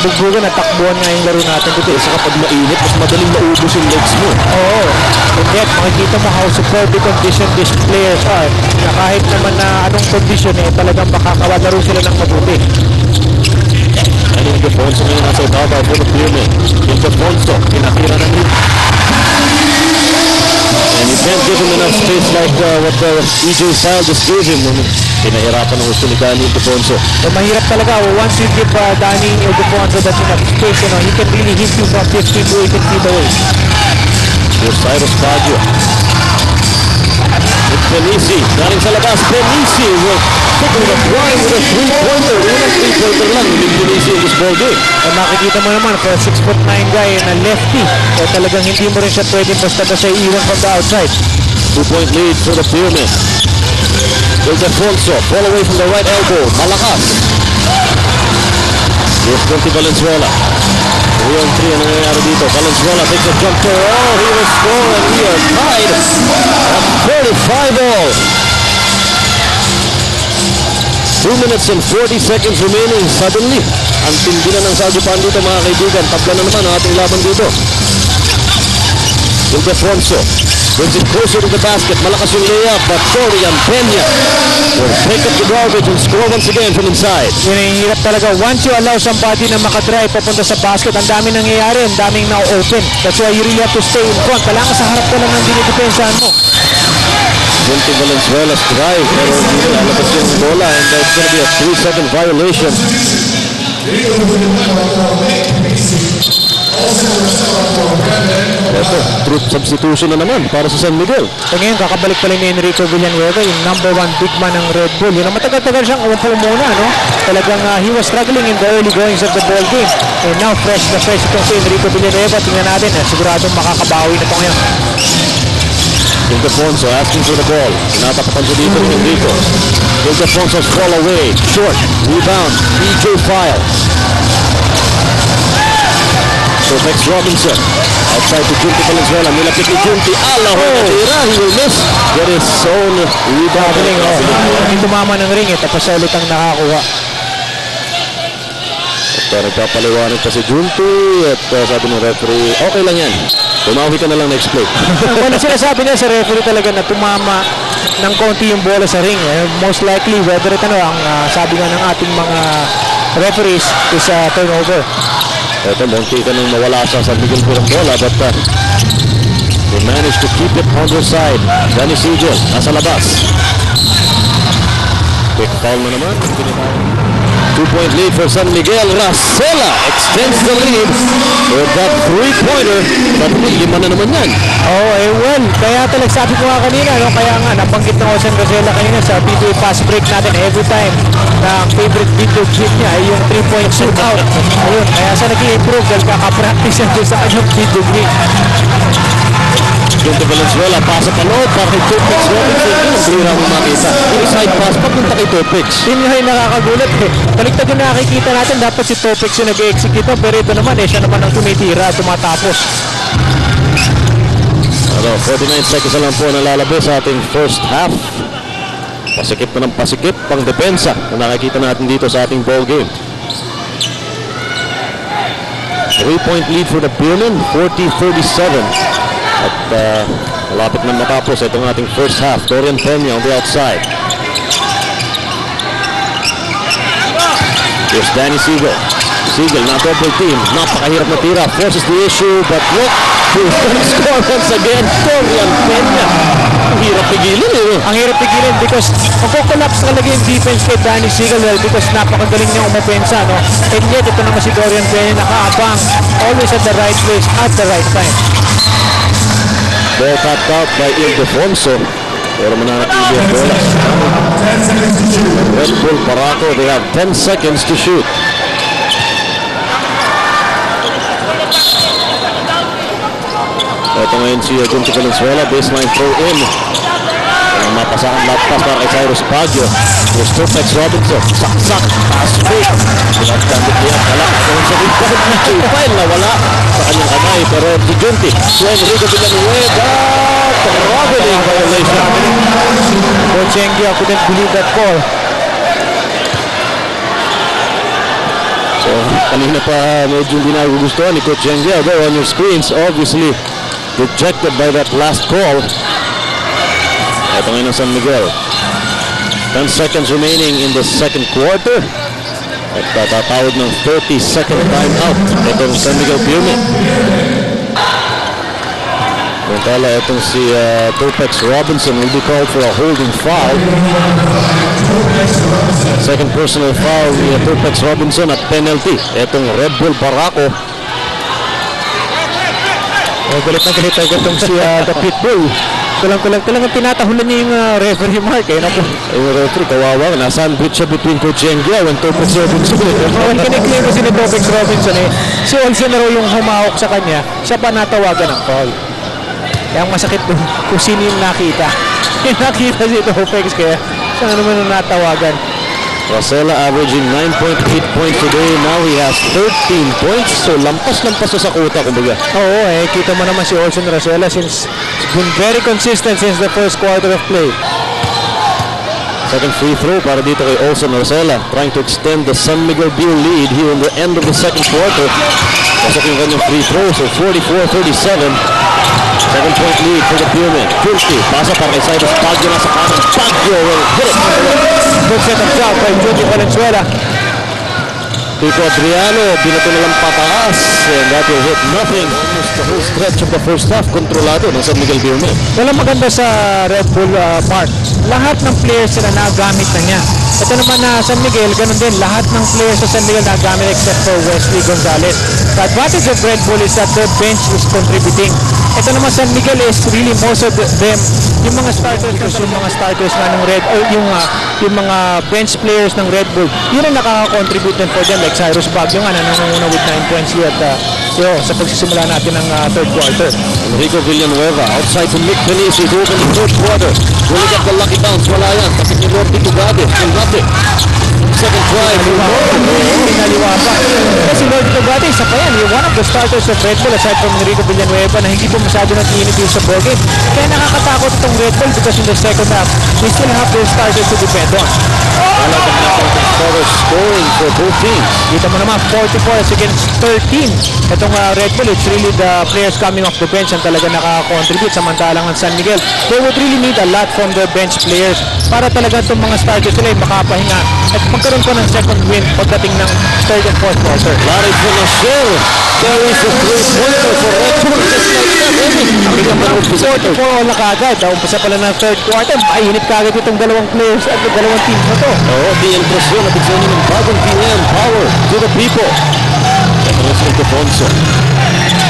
bugbugan at takbuhan nga yung laro natin dito.
Saka pag mainit, mas madaling maubos yung legs mo.
Oo. And yet, makikita mo how superbly conditioned these players are. Na kahit naman na anong condition, talagang makakawadaro sila ng mabuti.
And Ildefonso ngayon nasa ibabaw for the Pune. Ildefonso, pinakira ng lead. And you can't give him enough space like what EJ File just gave him. Pinahirapan ng gusto ni Danny Ildefonso.
So, mahirap talaga. Once you give Danny Ildefonso that enough space, he can really hit you from 15 to 18 feet away.
Here's Cyrus Baggio. It's Benici. Galing sa labas. Benici will put on the blind with a three-pointer. Unang three-pointer lang. Yung Benici in this ball game.
Makikita mo naman, for a 6'9" guy na lefty, talagang hindi mo rin siya pwedeng basta-basta iiwan from the outside.
2-point lead for the Pune. Ildefonso, fall away from the right elbow. Malakas. Here's Conti Valenzuela. 3-on-3 ang nangyayari dito. Valenzuela takes a jumper. Oh, he will score and we are tied at 35 all. 2 minutes and 40 seconds remaining. Suddenly, ang tindi na ng Sagupan dito mga kaibigan. Tabla na naman ang ating laban dito. Ildefonso brings it closer to the basket. Malakas yung layup, but Dorian Peña will pick up the garbage and score once again from inside.
Yun ang hirap talaga. Once you allow somebody na makadrive papunta sa basket, ang daming nangyayari, ang daming na-open. That's why you really have to stay in front. Kailangan sa harap ka lang ng dinidepensahan mo.
Conti Valenzuela's drive, pero hindi lalabas yung bola, and that's going to be a 3-second violation. Ito, truth substitution na naman para sa San Miguel.
So ngayon, kakabalik pala ni Enrico Villanueva, yung number 1 big man ng Red Bull. Yun ang matagal-tagal siyang umupo muna, no? Talagang he was struggling in the early goings of the ball game. And now, fresh na fresh itong si Enrico Villanueva. Tingnan natin, siguradong makakabawi na ito ngayon.
Ildefonso asking for the ball. Tinatapakan siya dito ni Enrico. Ildefonso's fall away. Short. Rebound. EJ File. So next Robinson. Outside to Junti Valenzuela. Nilapit ni Junti. Tira. He will miss. Get his own rebound.
Hindi tumama ng ring, tapos sa ulit ang nakakuha.
At nagpapaliwanag pa si Junti. At sabi ng referee, okay lang yan. Tumawi ka na lang next play.
Ano sinasabi niya sa referee talaga na tumama ng konti yung bola sa ring. Most likely, whether ito ang sabi nga ng ating mga referees is turnover.
Ito, munti ka nang mawala sa San Miguel po ng bola, but they managed to keep it on their side. Danny Sigel, nasa labas. Quick foul na naman. 2-point lead for San Miguel. Racela extends the lead with that three-pointer. But lima na naman yan.
Well, kaya talaga sabi ko nga kanina, no? Kaya nga, nabanggit ng San Racela kanina sa PBA fast break natin every time na ang favorite video clip niya ay yung 3-point shootout. Ayun, kaya sa nag-i-improve dahil kaka-practice yan doon sa kanyang video clip.
Junti Valenzuela, pasa pa loob para kay Topix Robinson. Yung blira mo makita. Yung side pass, papunta kay Topix.
Yun nga yung nakakagulat eh. Baliktad yung nakikita natin, dapat si Topix yung nag-execute. Pero ito naman siya naman ang tumitira, tumatapos.
49 seconds na lang po nalalabas sa ating first half. Pasikip na ng pasikip pang depensa na nakikita natin dito sa ating ball game. 3-point lead for the Pune, 40-37. At malapit na matapos itong ating first half. Dorian Peña on the outside. Here's Danny Sigel. Sigel, not double team. Napakahirap na tira. Forces the issue, but look, he's gonna score once again. Dorian Peña. Ang hirap pigilin eh.
Ang hirap pigilin because magko-collapse talaga yung defense kay Danny Sigel because napakagaling niya umopensa, no? And yet, ito naman si Dorian Peña nakaabang. Always at the right place at the right time.
Ball tapped out by Ildefonso. Pero mananatili ang bola. Red Bull Paraco, they have 10 seconds to shoot. Ito ngayon si Junti Valenzuela, baseline throw in. Mapasahan lahat pass para kay Cyrus Baggio. Here's Topix Robinson. Saksak. Pass fake. Pinagkandit niya. Wala. Agawin sa rebound. File na wala. sa kanyang kamay. Pero Gigante to Enrico Villanueva. Traveling violation.
Coach Engia couldn't believe that call.
So, kanina pa medyo hindi nagugustuhan ni Coach Engia. Though on your screens, obviously rejected by that last call. Ito ngayon ang San Miguel. 10 seconds remaining in the second quarter. At tatawag ng 30-second timeout. Itong San Miguel Pyramid. Samantala itong si Topex Robinson will be called for a holding foul. Second personal foul ni Topex Robinson at penalty. Itong Red Bull Barako.
Galit na galit agad itong si the Pitbull. Talagang tinatahulan niya yung referee mark.
Yung referee, kawawa. Nasa-sandwich siya between Coach Engia and Topex Robinson.
Kiniklaim kasi ni Topex Robinson si Olsen na raw yung humawak sa kanya. Siya pa natawagan ng foul. Kaya masakit kung sino yung nakita. Yung nakita si Topex kaya siya naman yung natawagan.
Rosella averaging 9.8 points today. Now he has 13 points. So lampas-lampas sa kuta kumbaga.
Oo, kita mo naman si Olsen Rosella since been very consistent since the first quarter of play.
Second free throw para dito kay Olsen Rosella, trying to extend the San Miguel Beer lead here in the end of the second quarter. Pasok yung kanyang free throw. So 44-37. 7-point lead for the Pyramid. Curti, pasa para kay Cyrus Baggio nasa kanan. Baggio will hit it.
Good set of shot by Judy Valenzuela.
Pico Adriano, binato na lang pataas. And that will hit nothing. Almost the whole stretch of the first half, kontrolado ng San Miguel Pyramid.
Walang maganda sa Red Bull Park. Lahat ng players sila nagamit na niya. Ito naman na San Miguel, ganun din. Lahat ng players sa San Miguel nagamit except for Wesley Gonzalez. The advantage of Red Bull is that their bench is contributing. Ito naman San Miguel is really most of them, yung mga starters nga ng Red, yung mga bench players ng Red Bull, yun ang nakaka-contribute din for them, like Cyrus Baggio nga na nangunguna with 9 points here at sa pagsisimula natin ng third quarter.
Enrico Villanueva outside to Nick Felici to open the third quarter. Will he get the lucky bounce? Wala yan. Tapos ni Lordy Tugade. Still nothing. Second try.
Pinaliwa pa. Kasi Lordy Tugade, isa pa yan. One of the starters of Red Bull aside from Enrico Villanueva na hindi po masyado nag-iinit sa ballgame. Kaya nakakatakot itong Red Bull because in the second half, they still have their starters to depend on.
Wala kang nakakang starter scoring for both teams.
Kita mo naman, 44 against 13. Itong Red Bull, it's really the players coming off the bench ang talaga nakaka-contribute. Samantalang ang San Miguel, they would really need a lot from their bench players para talaga itong mga starters sila ay makapahinga at magkaroon pa ng second win pagdating ng third and fourth quarter.
Larry Fonachel carries the three-pointer for Red Bull just like that.
44 all na kagad. Umpisa pala ng third quarter, mainit kagad itong dalawang players at dalawang team na to.
Oo, di impresyon at examine ng bagong PM power to the people. Ito na si Ildefonso.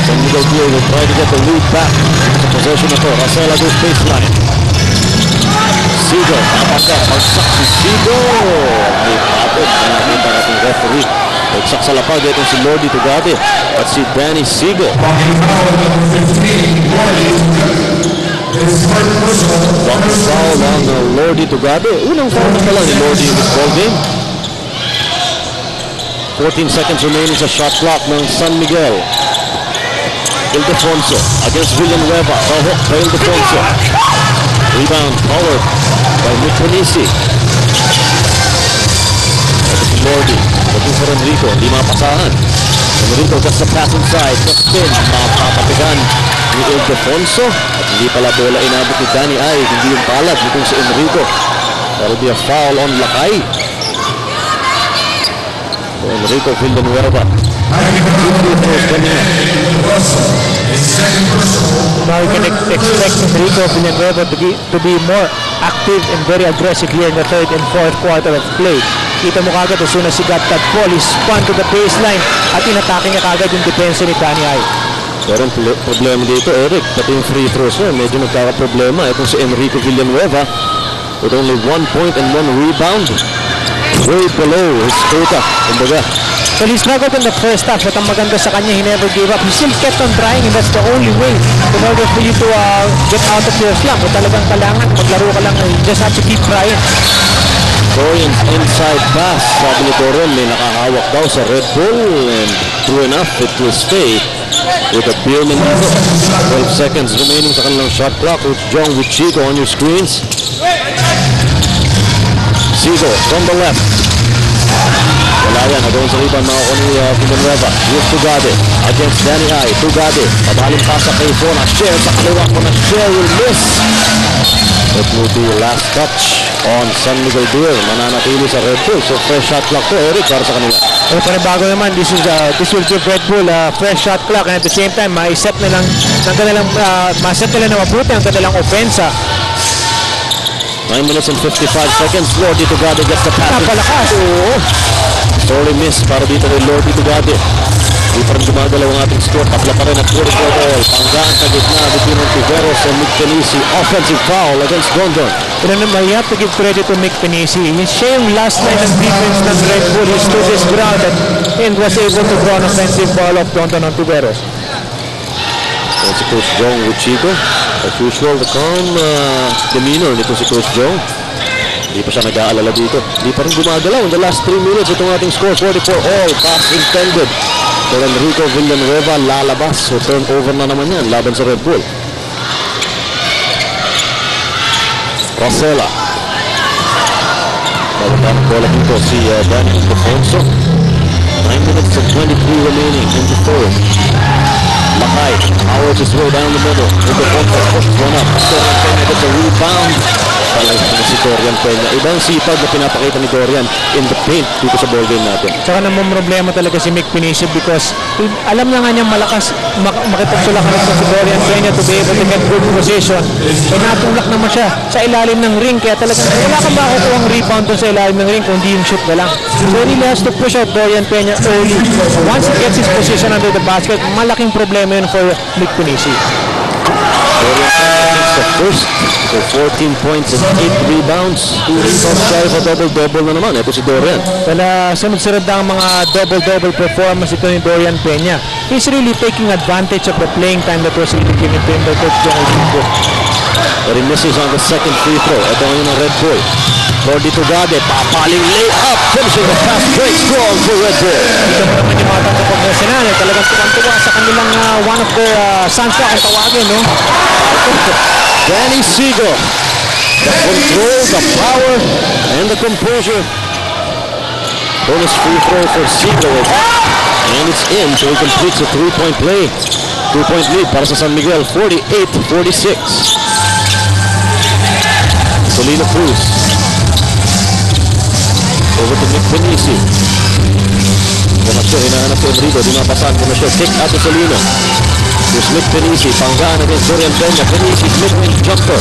San Miguel Beer will try to get the lead back sa possession na to. Rosella goes baseline. Sigo, napaka, pagsak si Sigo. May kapit na nakita natin referee. Pagsak sa lapag, itong si Lordy Tugade at si Danny Sigo. Long foul on Lordy Tugade. Unang foul na pala ni Lordy in this ballgame. 14 seconds remaining sa shot clock ng San Miguel. Ildefonso against Villanueva. Pahok by Ildefonso. Rebound forward by Mitronisi. Ito si Lordy. Looking for Enrico. Hindi mapasahan. Enrico just the pass inside. The spin. Mapapatigan ni Ildefonso. At hindi pala bola inabot ni Danny Ay. Hindi yung palad nitong si Enrico. That'll be a foul on Lakay. Enrico Villanueva.
Now you can expect Enrico Villanueva to be more active and very aggressive here in the third and fourth quarter of play. Kita mo kagad as soon as he got that ball, he spun to the baseline at inatake niya kagad yung depensa ni Danny Ay.
Pero ang problema dito, Eric, pati yung free throws niya, medyo nagkakaproblema. Itong si Enrico Villanueva with only 1 point and 1 rebound. Way below his quota, kumbaga.
Well, he struggled in the first half, but ang maganda sa kanya, he never gave up. He still kept on trying, and that's the only way in order for you to get out of your slump. Talagang kailangan, maglaro ka lang, you just have to keep trying.
Dorian's inside pass. Sabi ni Dorian, may nakahawak daw sa Red Bull, and true enough, it will stay with a Bierman dito. 12 seconds remaining sa kanilang shot clock. Coach Jong with Chico on your screens. Sigo from the left. Wala yan. Nagawin sa rebound makakuha ni Villanueva. Here's Tugade against Danny I. Tugade. Pabaling pasa kay Fona. Share sa kaliwa ko na Share will miss. It will be last touch on San Miguel Beer. Mananatili sa Red Bull. So fresh shot clock to Eric para sa kanila.
Panibago naman, this will give Red Bull a fresh shot clock, and at the same time, ma-set nila na mabuti ang kanilang ofensa.
9 minutes and 55 seconds. Lordy Tugade gets the pass.
Napalakas.
Sorry miss para dito kay Lordy Tugade. Hindi pa rin gumagalaw ang ating score. Tapla pa rin at 44 all. Panggaan sa gitna between Tiveros and Mick Penisi. Offensive foul against Dondon.
You have to give credit to Mick Penisi. Siya yung last line ng defense ng Red Bull. He stood his ground and was able to draw an offensive ball off Dondon on Tiveros.
And si Coach Jong with Chico. As usual, the calm demeanor nito si Coach Jong. Hindi pa siya nag-aalala dito. Hindi pa rin gumagalaw. In the last 3 minutes, itong ating score, 44 all. Pass intended. For Enrico Villanueva, lalabas. So turnover na naman yan laban sa Red Bull. Rosella. Bababa ng bola dito si Daniel Alfonso. 9 minutes and 23 remaining in the third. Lakay, powers his way down the middle. Alfonso pushes one up. Dorian Peña gets a rebound. Palang si Dorian Peña. Ibang sipag na pinapakita ni Dorian in the paint dito sa ball game natin.
Saka namang problema talaga si Mick Penisi because alam na nga niyang malakas makipagsulakaran si Dorian Peña to be able to get good position. E natulak naman siya sa ilalim ng ring, kaya talagang wala kang makukuha ang rebound dun sa ilalim ng ring kung hindi yung shoot na lang. So he really has to push out Dorian Peña early. Once he gets his position under the basket, malaking problema yun for Mick Penisi.
Dorian Peña gets the first. So 14 points and 8 rebounds. 2 rebounds shy of a double-double na naman. Ito si Dorian.
Kaya sunod-sunod ang mga double-double performance ito ni Dorian Peña. He's really taking advantage of the playing time that was really given to him by Coach Jong Alfonso.
But he misses on the second free throw. Ito ngayon ang Red Bull. Lordy Tugade, papaling lay-up. Finishing the pass break strong for Red Bull.
Dito mo naman yung mga tanda Pangasinan. Talagang tuwang-tuwa sa kanilang one of their sunshot ang tawagin, no?
Danny Siegel. The control, the power, and the composure. Bonus free throw for Siegel. And it's in, so he completes a 3-point play. 2-point lead para sa San Miguel, 48-46. Solino Cruz. Over to Mick Penisi. Pumasyo, hinahanap si Enrico. Di mapasan, pumasyo. Kick out to Solino. Here's Mick Penisi. Panggaan against Dorian Peña. Penisi's mid-range jumper.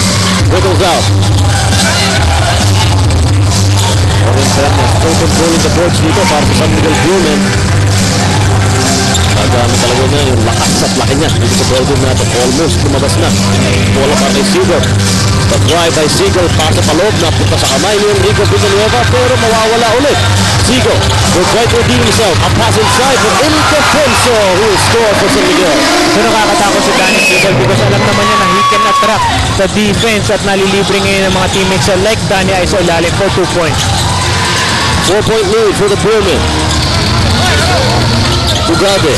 Wiggles out. Dorian Peña still controlling the boards dito para sa San Miguel Blumen. Nagamit talaga niya yung lakas at laki niya dito sa ball game natin. Almost lumabas na. Bola para kay Siegel. The drive by Siegel. Pasa pa loob. Napunta sa kamay ni Enrico Villanueva pero mawawala ulit. Siegel will try to redeem himself. A pass inside for Enrico Alfonso who will score for San Miguel.
So nakakatakot si Danny Siegel because alam naman niya na he can attract sa defense at nalilibre ngayon ng mga teammates like Danny ay sa ilalim for 2 points.
4-point lead for the Blumen. Tugade.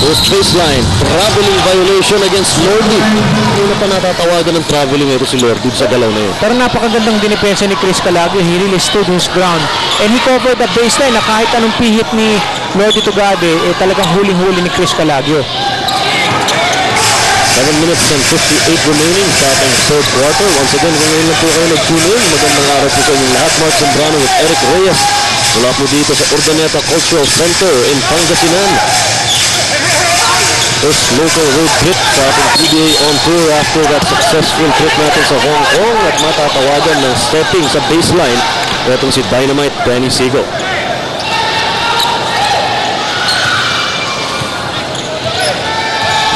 Post baseline. Traveling violation against Lordy. Hindi na pa natatawagan ng traveling ito si Lordy sa galaw na yun.
Pero napakagandang dinipensa ni Chris Calagio. He really stood his ground. And he covered the baseline na kahit anong pihit ni Lordy Tugade, talagang huling-huli ni Chris Calagio.
7 minutes and 58 remaining sa ating third quarter. Once again, kung ngayon lang po kayo nag-tune in, magandang araw po sa inyong lahat. Mark Zambrano with Eric Reyes. Mula po dito sa Urdaneta Cultural Center in Pangasinan. First local road trip sa ating PBA On Tour after that successful trip natin sa Hong Kong at matatawagan ng stepping sa baseline. Itong si Dynamite Danny Siegel.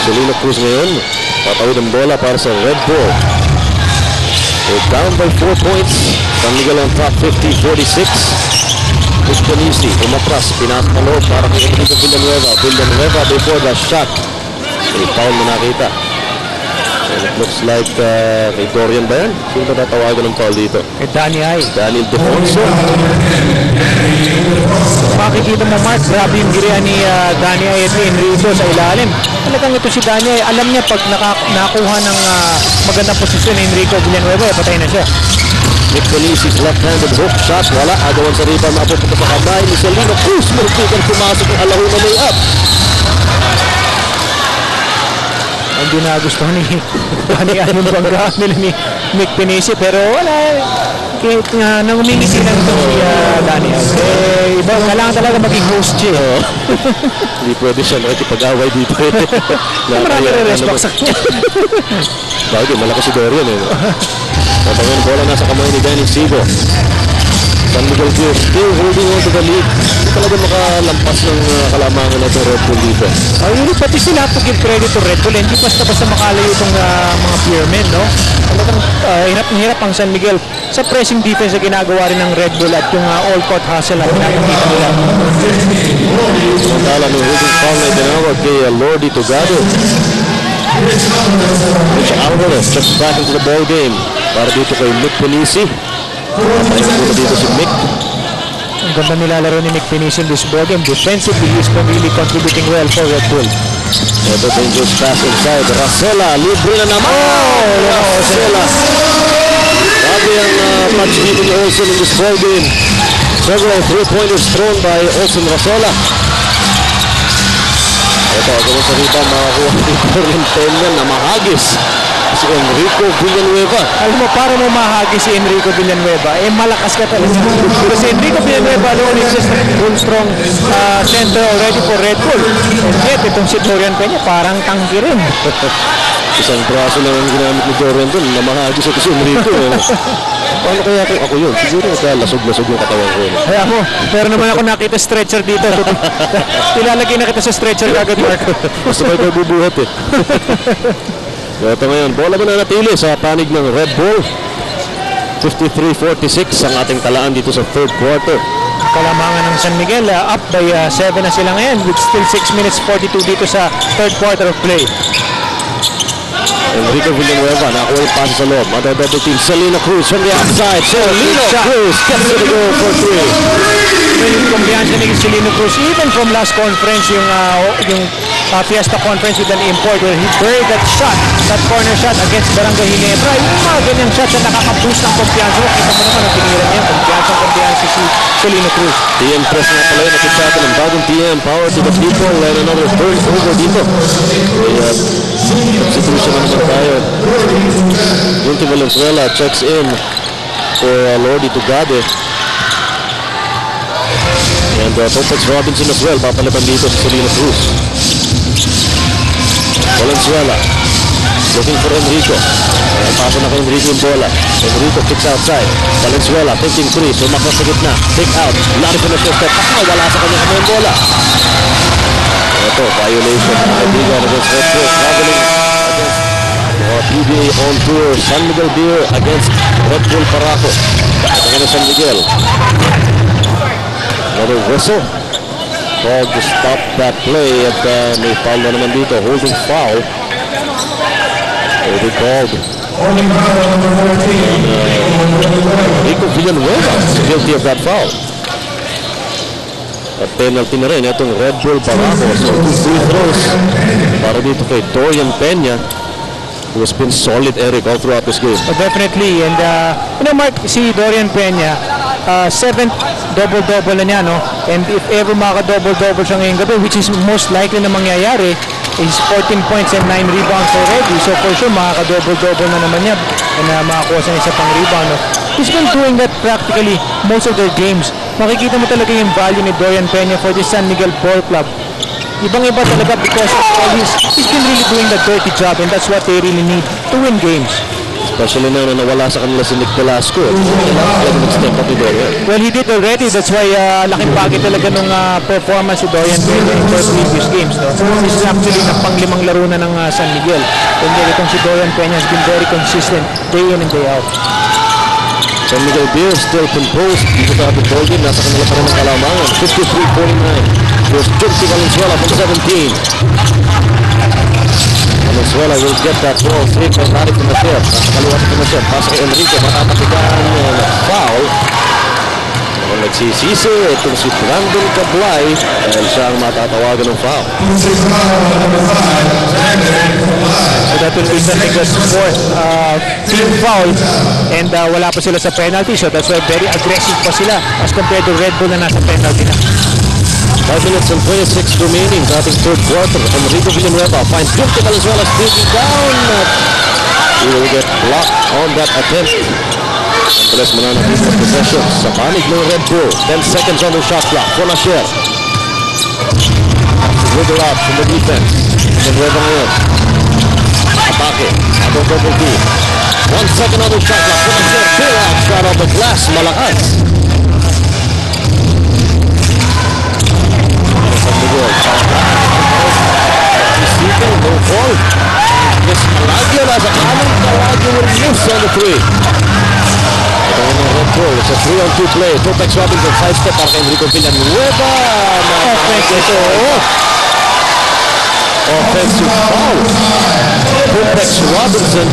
Solino Cruz ngayon. Patawid ang bola para sa Red Bull. They're down by 4 points. San Miguel on top 50-46. Mick Penisi, umatras, pinasa pa loob para kay Enrico Villanueva. Villanueva before the shot. May foul na nakita. It looks like kay Dorian ba yan? Sino ba tatawagan ng foul dito?
Kay Danny Ay.
Daniel Defonso.
Makikita mo, Mark, grabe yung girian ni Danny Ay at Enrico sa ilalim. Talagang ito si Danny Ay, alam niya pag nakakuha ng magandang posisyon ni Enrico Villanueva, patay na siya.
Nick Felici's left-handed hook shot. Wala. Agawan sa rebound. Mapupunta sa kamay ni Celino Cruz. Murtigan pumasok ng alaro na layup.
Ang ginagustuhan ni Danny Ay yung banggaan nila ni Nick Pinisi, pero wala. Nangumingisi lang ito si Danny Ay. Iba, kailangan talaga maging host siya.
Hindi pwede siya nakikipag-away dito.
Marami re-respect sa kanya.
Bagay, malaki si Dorian eh. Tapos bola nasa kamay ni Danny Sigo. San Miguel Beer still holding on to the lead. Hindi talaga makalampas ng kalamangan na ito Red Bull dito.
Ayun, pati sila to give credit to Red Bull. Hindi basta-basta makalayo itong mga Beermen, no? Talagang hirap ang San Miguel sa pressing defense na ginagawa rin ng Red Bull at yung all-court hustle na pinapakita nila.
Samantala ng holding foul na itinawag kay Lordy Togado. Mitch Alvarez checks back into the ball game para dito kay Nick Pinisi. Ayun dito si Mick.
Ang ganda nilalaro ni Nick Pinisi in this ball game. Defensively, he's really contributing well for Red Bull.
Ito dangerous pass inside. Racela, libre na naman. Racela. Sabi ang match dito ni Olsen in this ball game. Several three-pointers thrown by Olsen Racela. Ito, agawan sa rebound, makakuha ni Dorian Peña na mahagis si Enrico Villanueva.
Alam mo, para mo mahagis si Enrico Villanueva, malakas ka talaga. Kasi Enrico Villanueva alone is just a full strong center already for Red Bull. And yet, itong si Dorian Peña, parang tangki rin.
Isang braso lang ang ginamit ni Dorian doon na mahagis ito si Enrico. Paano kaya kung ako yun? Siguro lasog-lasog yung katawan ko.
Kaya ako, pero naman ako nakita stretcher dito. Ilalagay na kita sa stretcher agad, Mark.
Basta pa ito bubuhat eh. Ito ngayon, bola mo na natili sa panig ng Red Bull. 53-46 ang ating talaan dito sa third quarter.
Kalamangan ng San Miguel, up by 7 na sila ngayon with still 6 minutes 42 dito sa third quarter of play.
Enrico Villanueva, nakakuha yung pass sa loob. Matador team, Celino Cruz from the outside. Celino Cruz gets to the goal for 3.
Yung kumbiyansa ni Celino Cruz, even from last conference, yung Fiesta Conference with an import where he buried that shot, that corner shot against Barangay Ginebra. Yung mga ganyang shots na nakaka-boost ng kumpiyansa. Kita mo naman ang tinira niya, kumpiyansa si Celino Cruz.
TM press nga pala yun, nakitsata ng bagong TM, power to the people, and another turnover dito. Substitution na naman tayo. Junti Valenzuela checks in for Lordy Tugade. And Topex Robinson as well, papalitan dito si Celino Cruz. Valenzuela looking for Enrico. Paso na kay Enrico yung bola. Enrico kicks outside. Valenzuela thinking three, sumakot sa gitna. Take out, lari pa na siya step. Wala sa kanya kami yung bola. Ito, violation ng kaibigan against Red Bull. Traveling against PBA On Tour. San Miguel Beer against Red Bull Paraco. Ito nga na San Miguel. Another whistle. Called to stop that play at may foul na naman dito. Holding foul. Will be called. Rico Villanueva is guilty of that foul. At penalty na rin itong Red Bull Paraco. So 2 free throws para dito kay Dorian Peña, who has been solid, Eric, all throughout this game.
Definitely. And Mark, si Dorian Peña, 7th double-double na niya, no? And if ever maka-double-double siya ngayong gabi, which is most likely na mangyayari, is 14 points and 9 rebounds already. So for sure, makaka-double-double na naman niya and makakuha siya isa pang rebound. No? He's been doing that practically most of their games. Makikita mo talaga yung value ni Dorian Peña for this San Miguel Ball Club. Ibang-iba talaga because of all he's been really doing the dirty job, and that's what they really need to win games.
Especially now na nawala sa kanila si Nick Velasco.
Well, he did already. That's why laking bagay talaga nung performance si Dorian Peña in their previous games. No? This is actually na pang-limang laro na ng San Miguel. And then itong si Dorian Peña has been very consistent day in and day out.
San Miguel Beer still composed dito sa ating ball game. Nasa kanila pa rin ang kalamangan. 53-49. There's Junti Valenzuela from 17. Venezuela will get that ball. Straight by Tarik Pinasher. Nakakaliwat Pinasher. Pasok kay Enrico. Matatapigan ng foul. Kung nagsisisi, itong si Brandon Cablay dahil siya ang matatawagan ng foul.
So that will be Santiago's fourth team foul and wala pa sila sa penalty, so that's why very aggressive pa sila as compared to Red Bull na nasa penalty na.
5 minutes and 26 remaining sa ating third quarter. Enrico Villanueva finds Victor Valenzuela streaking down. He will get blocked on that attempt. Nonetheless, mananatili sa possession sa panig ng Red Bull. 10 seconds on the shot clock. Fonasher. Wiggle out from the defense. Villanueva ngayon. Atake. Atong double team. 1 second on the shot clock. Fonasher. Clear out. Shot on the glass. Malakas. San Miguel. Isipan. No ball. Yes, Kalagyo. Nasa kamang Kalagyo will miss on the three. Red Bull. It's a 3-on-2 play. Topex Robinson sidestep para kay Enrico Villanueva. Offensive foul. Topex Robinson.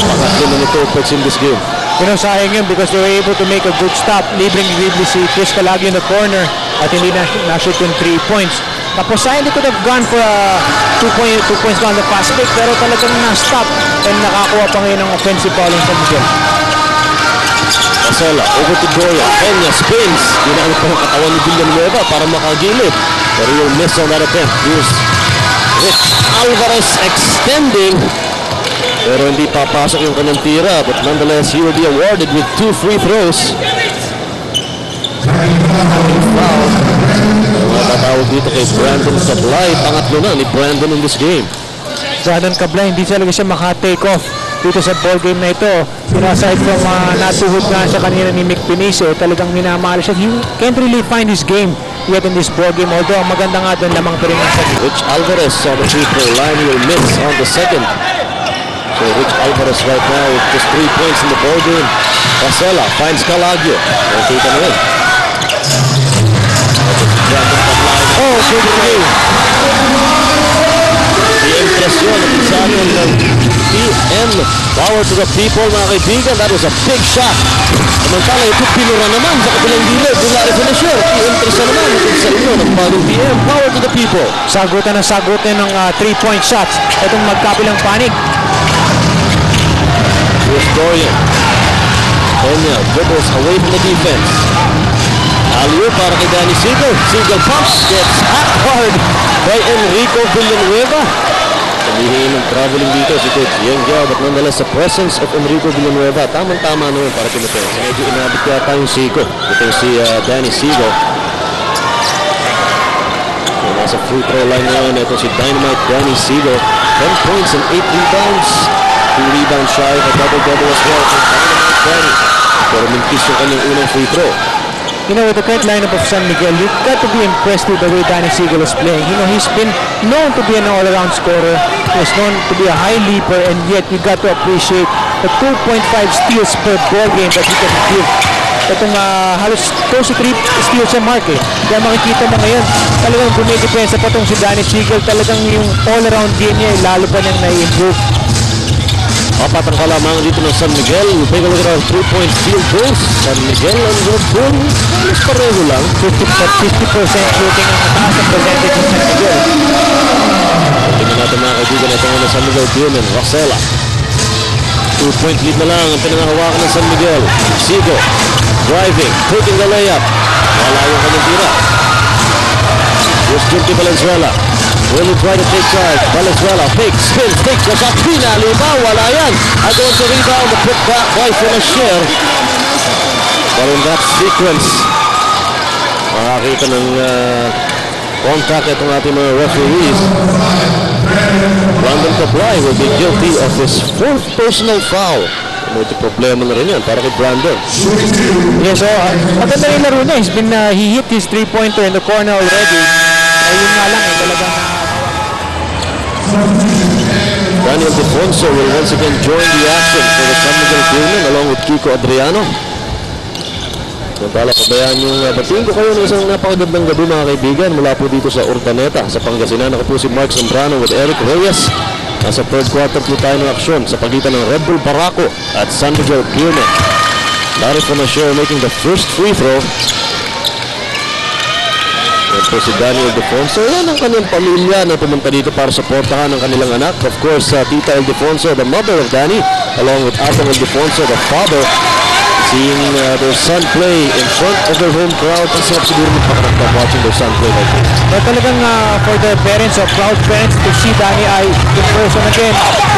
Pangatlo na ni Topex in this game.
You know, sayang yun because they were able to make a good stop. Libreng si Chris Calagio in the corner at hindi na-shoot yung 3 points. Tapos sayang they could have gone for a 2 points down the fast break pero talagang na-stop and nakakuha pa ngayon ng offensive foul ng San Miguel.
Marcela, over to Goya. Peña spins. Ginamit pa ng katawan ni Villanueva para makagilid. Pero yung miss on that attempt. Here's Rich Alvarez extending. Pero hindi papasok yung kanyang tira. But nonetheless, he will be awarded with 2 free throws. Foul. Matatawag dito kay Brandon Cablay. Pangatlo na ni Brandon in this game.
Brandon Cablay, hindi talaga siya maka-take off dito sa ball game na ito. Aside from natuhod nga siya kanina ni Mick Piniso, talagang minamahal siya. He can't really find his game yet in this ball game. Although ang maganda nga doon lamang pa rin ang second.
Rich Alvarez on the free throw line will miss on the second. So Rich Alvarez right now with just 3 points in the ball game. Marcela finds Calagio. Okay ka na yun. Oh, good game. The impression of the champion ng PM Power to the People, mga kaibigan. That was a big shot. Samantala ito pinura naman sa kabilang gilid. Mula Finisher. I-impression naman natin sa inyo ng bagong PM Power to the People.
Sagutan ng 3-point shots. Itong magkabilang panig.
Here's Dorian. Peña dribbles away from the defense. Aliu para kay Danny Siegel. Siegel pumps. Gets hacked hard by Enrico Villanueva. Sabihin ng traveling dito si Coach Yengyao, but nonetheless, the presence of Enrico Villanueva, tamang-tama naman para Pilipinas. Medyo inabot yata yung Siegel. Ito yung si Danny Siegel. Nasa free throw line ngayon, ito si Dynamite Danny Siegel. 10 points and 8 rebounds. 2 rebounds shy of a double-double as well. Dynamite Danny. Pero mintis yung kanyang unang free throw.
You know, with the current lineup of San Miguel, you've got to be impressed with the way Danny Siegel is playing. You know, he's been known to be an all-around scorer. He's known to be a high leaper, and yet you got to appreciate the 2.5 steals per ball game that he can give. Itong halos close to 3 steals sa mark eh. Kaya makikita mo ngayon, talagang bumidepensa pa itong si Danny Siegel. Talagang yung all-around game niya, lalo pa niyang nai-improve.
Apat ang kalamang dito ng San Miguel. We'll take a look at our 3-point field goals. San Miguel and Red Bull. Alas pareho lang.
50% shooting ang mataas ang percentage ng San Miguel.
Tingnan natin mga kaibigan ito ng San Miguel Dillon. Rosella. 2-point lead na lang ang pinangahawakan ng San Miguel. Sigo. Driving. Taking the layup. Wala yung kanyang tira. Here's Junti Valenzuela. Will he try to take charge? Valenzuela, fake, spins, takes the shot. Pinaliba, wala yan. Again to rebound, the put back by Fonasher. But in that sequence, makakita ng contact itong ating mga referees. Brandon Cablay will be guilty of his 4th personal foul. Medyo problema na rin yan para kay Brandon.
Yes, so maganda yung laro niya. He hit his 3-pointer in the corner already. Ayun nga lang talagang
Daniel Defonso will once again join the action for the San Miguel Dillon along with Kiko Adriano. Samantala, pabayaan yung batiin ko kayo ng isang napakagandang gabi mga kaibigan mula po dito sa Urdaneta sa Pangasinan. Ako po si Mark Zambrano with Eric Reyes. Nasa third quarter po tayo ng aksyon sa pagitan ng Red Bull Barako at San Miguel Beermen. Larry Fonasher making the first free throw. Yan po si Daniel Defonso. Yan ang kanyang pamilya na pumunta dito para supportahan ang kanilang anak. Of course, Tita El Defonso, the mother of Danny, along with Atong El Defonso, the father. Seeing their son play in front of their home crowd, ang sarap siguro magpakaramdam watching their son play like this.
But talagang for the parents or proud parents to see Danny ay in person again.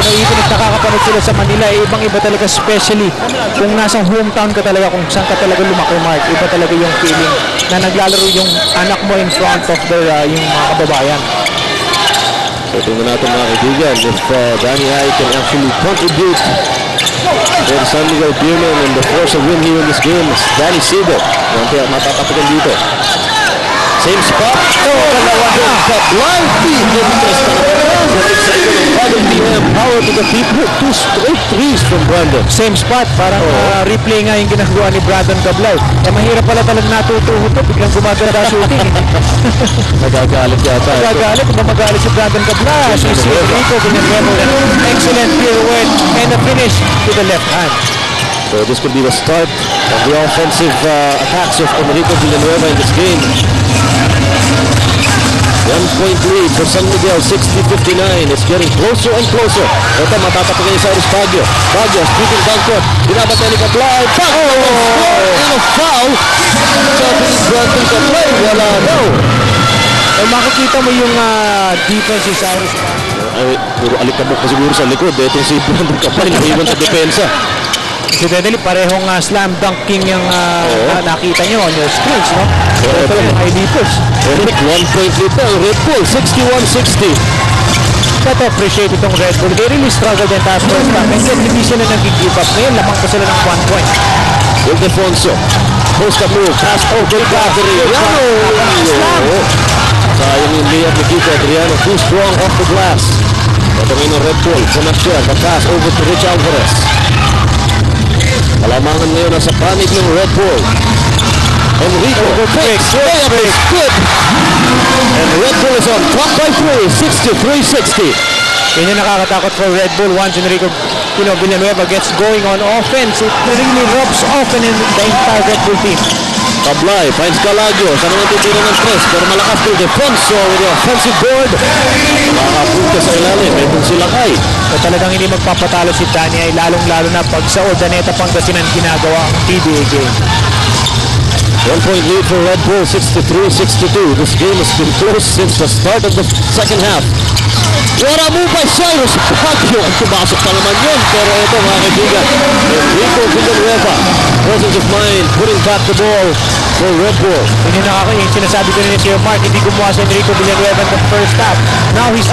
Even if nakakapanood sila sa Manila, ibang-iba talaga, especially kung nasa hometown ka talaga, kung saan ka talaga lumaki, Mark. Iba talaga yung feeling na naglalaro yung anak mo in front of their yung mga kababayan.
So tingnan natin mga kaibigan if Danny ay can actually contribute for the San Miguel Beermen and the force of win here in this game is Danny Siegel. Matatapigan dito. Same spot. Dalawa doon sa blind feed. Power to the people. 2 straight threes from Brandon.
Same spot. Parang replay nga yung ginagawa ni Brandon Gablay. Mahirap pala talagang natutuho ito. Biglang gumaganda shooting.
Nagagalit yata.
Nagagalit. Magalit si Brandon Gablay. Si Rico Villanueva. Excellent pirouette and a finish to the left hand.
So this could be the start of the offensive attacks of Enrico Villanueva in this game. 1-point lead for San Miguel, 60-59. It's getting closer and closer. Ito, matatapagan ni Cyrus Baguio. Baguio, speaking downcourt. Binabata ni Cablay. And a foul. Sabi ni Brandon Cablay, wala daw.
Makikita mo yung defense ni Cyrus Baguio.
Ay, puro alikabok pa siguro sa likod. Itong si Brandon Cablay, naiwan sa depensa.
Incidentally, parehong slam dunking yung nakita nyo on your screens, no? Ito yung highlights.
Eric, 1-point lead na. Red Bull, 61-60.
Ito, appreciate itong Red Bull. They really struggled in that first half. And then, hindi sila nag-give up. Ngayon, lamang pa sila ng 1 point.
Will Defonso. Post-up move. Pass over to Adriano. Sayang yung layup ni Kiko Adriano. Too strong off the glass. Ito ngayon ng Red Bull. Fonasher. The pass over to Rich Alvarez. Alamangan ngayon nasa panig ng Red Bull. Enrico fakes. Layup is good. And Red Bull is on top by 3. 63-60.
Yun yung nakakatakot for Red Bull once Enrico Villanueva gets going on offense. It really rubs off the entire Red Bull team.
Cablay finds Calagio. Sa naman titira ng 3. Pero malakas to Defonso with the offensive board. Makakapunta sa ilalim. Itong si Lakay.
Talagang hindi magpapatalo si Danny ay lalong-lalo na pag sa Urdaneta Pangasinan ginagawa ang PBA game.
1-point lead for Red Bull, 63-62. This game has been close since the start of the second half. What a move by Cyrus Baguio. Ang tumasok pa naman yun. Pero ito mga kaibigan, Enrico Villanueva, presence of mind, putting back the ball for Red Bull.
Yung sinasabi ko rin ni Sir Mark, hindi gumawa si Enrico Villanueva in the first half. Now he's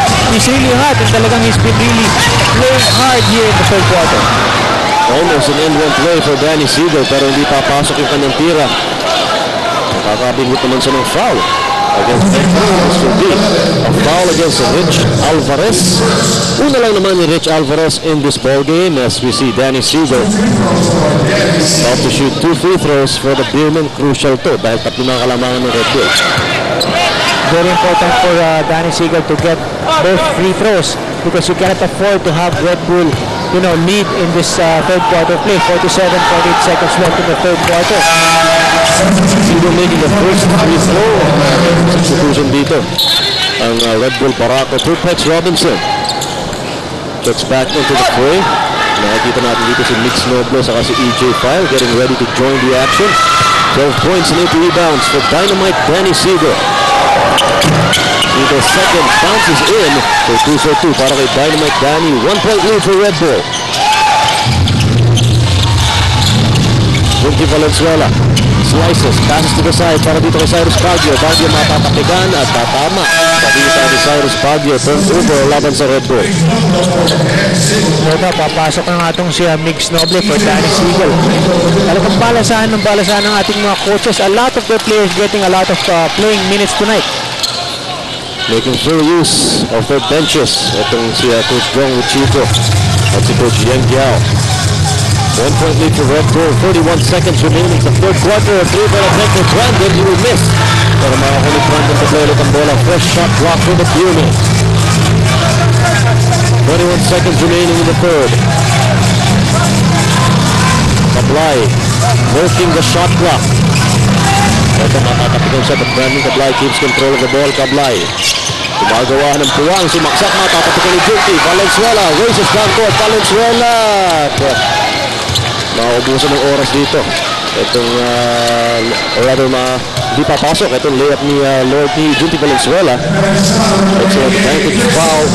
really hot and talagang he's been really playing hard here in the third quarter.
Almost an end-one play for Danny Siegel pero hindi papasok yung kanyang tira. Nakakabingot naman siya ng foul against this will be a foul against Rich Alvarez. Una lang naman ni Rich Alvarez in this ball game as we see Danny Siegel about to shoot 2 free throws for the Beermen. Crucial to dahil tatlo na kalamangan ng Red Bull.
Very important for Danny Siegel to get both free throws because you cannot afford to have Red Bull lead in this third quarter play. 47-48 seconds left in the third quarter.
Siegel making the first free throw. Substitution dito ang Red Bull Barako. Turpex Robinson checks back into the fray. Nakikita natin dito si Mix Noble saka si EJ File getting ready to join the action. 12 points and 8 rebounds for Dynamite Danny Siegel. The second bounces in for 2 for 2 para kay Dynamite Danny. 1-point lead for Red Bull. Ricky Valenzuela slices, passes to the side para dito kay Cyrus Baguio. Baguio matatapigan at tatama. Pabita ni Cyrus Baguio, turnover laban sa Red Bull.
Ito, papasok na nga itong si Mix Noble for Danny Siegel. Talagang balasahan ng ating mga coaches. A lot of their players getting a lot of playing minutes tonight.
Making full use of their benches. Itong si Coach Jong Chico at si Coach Yang Giao. 1 point lead for Red Bull. 31 seconds remaining sa third quarter. 3-ball attempt for Brandon. He will miss. Pero makakuha ni Brandon to play ulit ang bola. Fresh shot clock for the Bugle. 21 seconds remaining in the third. Kablay working the shot clock. Ito matatapikan siya, but Brandon Kablay keeps control of the ball. Kablay gumagawa ng puwang, sumaksak, matatapikan ni Junti. Valenzuela races down court. Valenzuela makaubusan ng oras dito. Itong hindi papasok itong layup ni Lord T. Junti Valenzuela. It's an advantage foul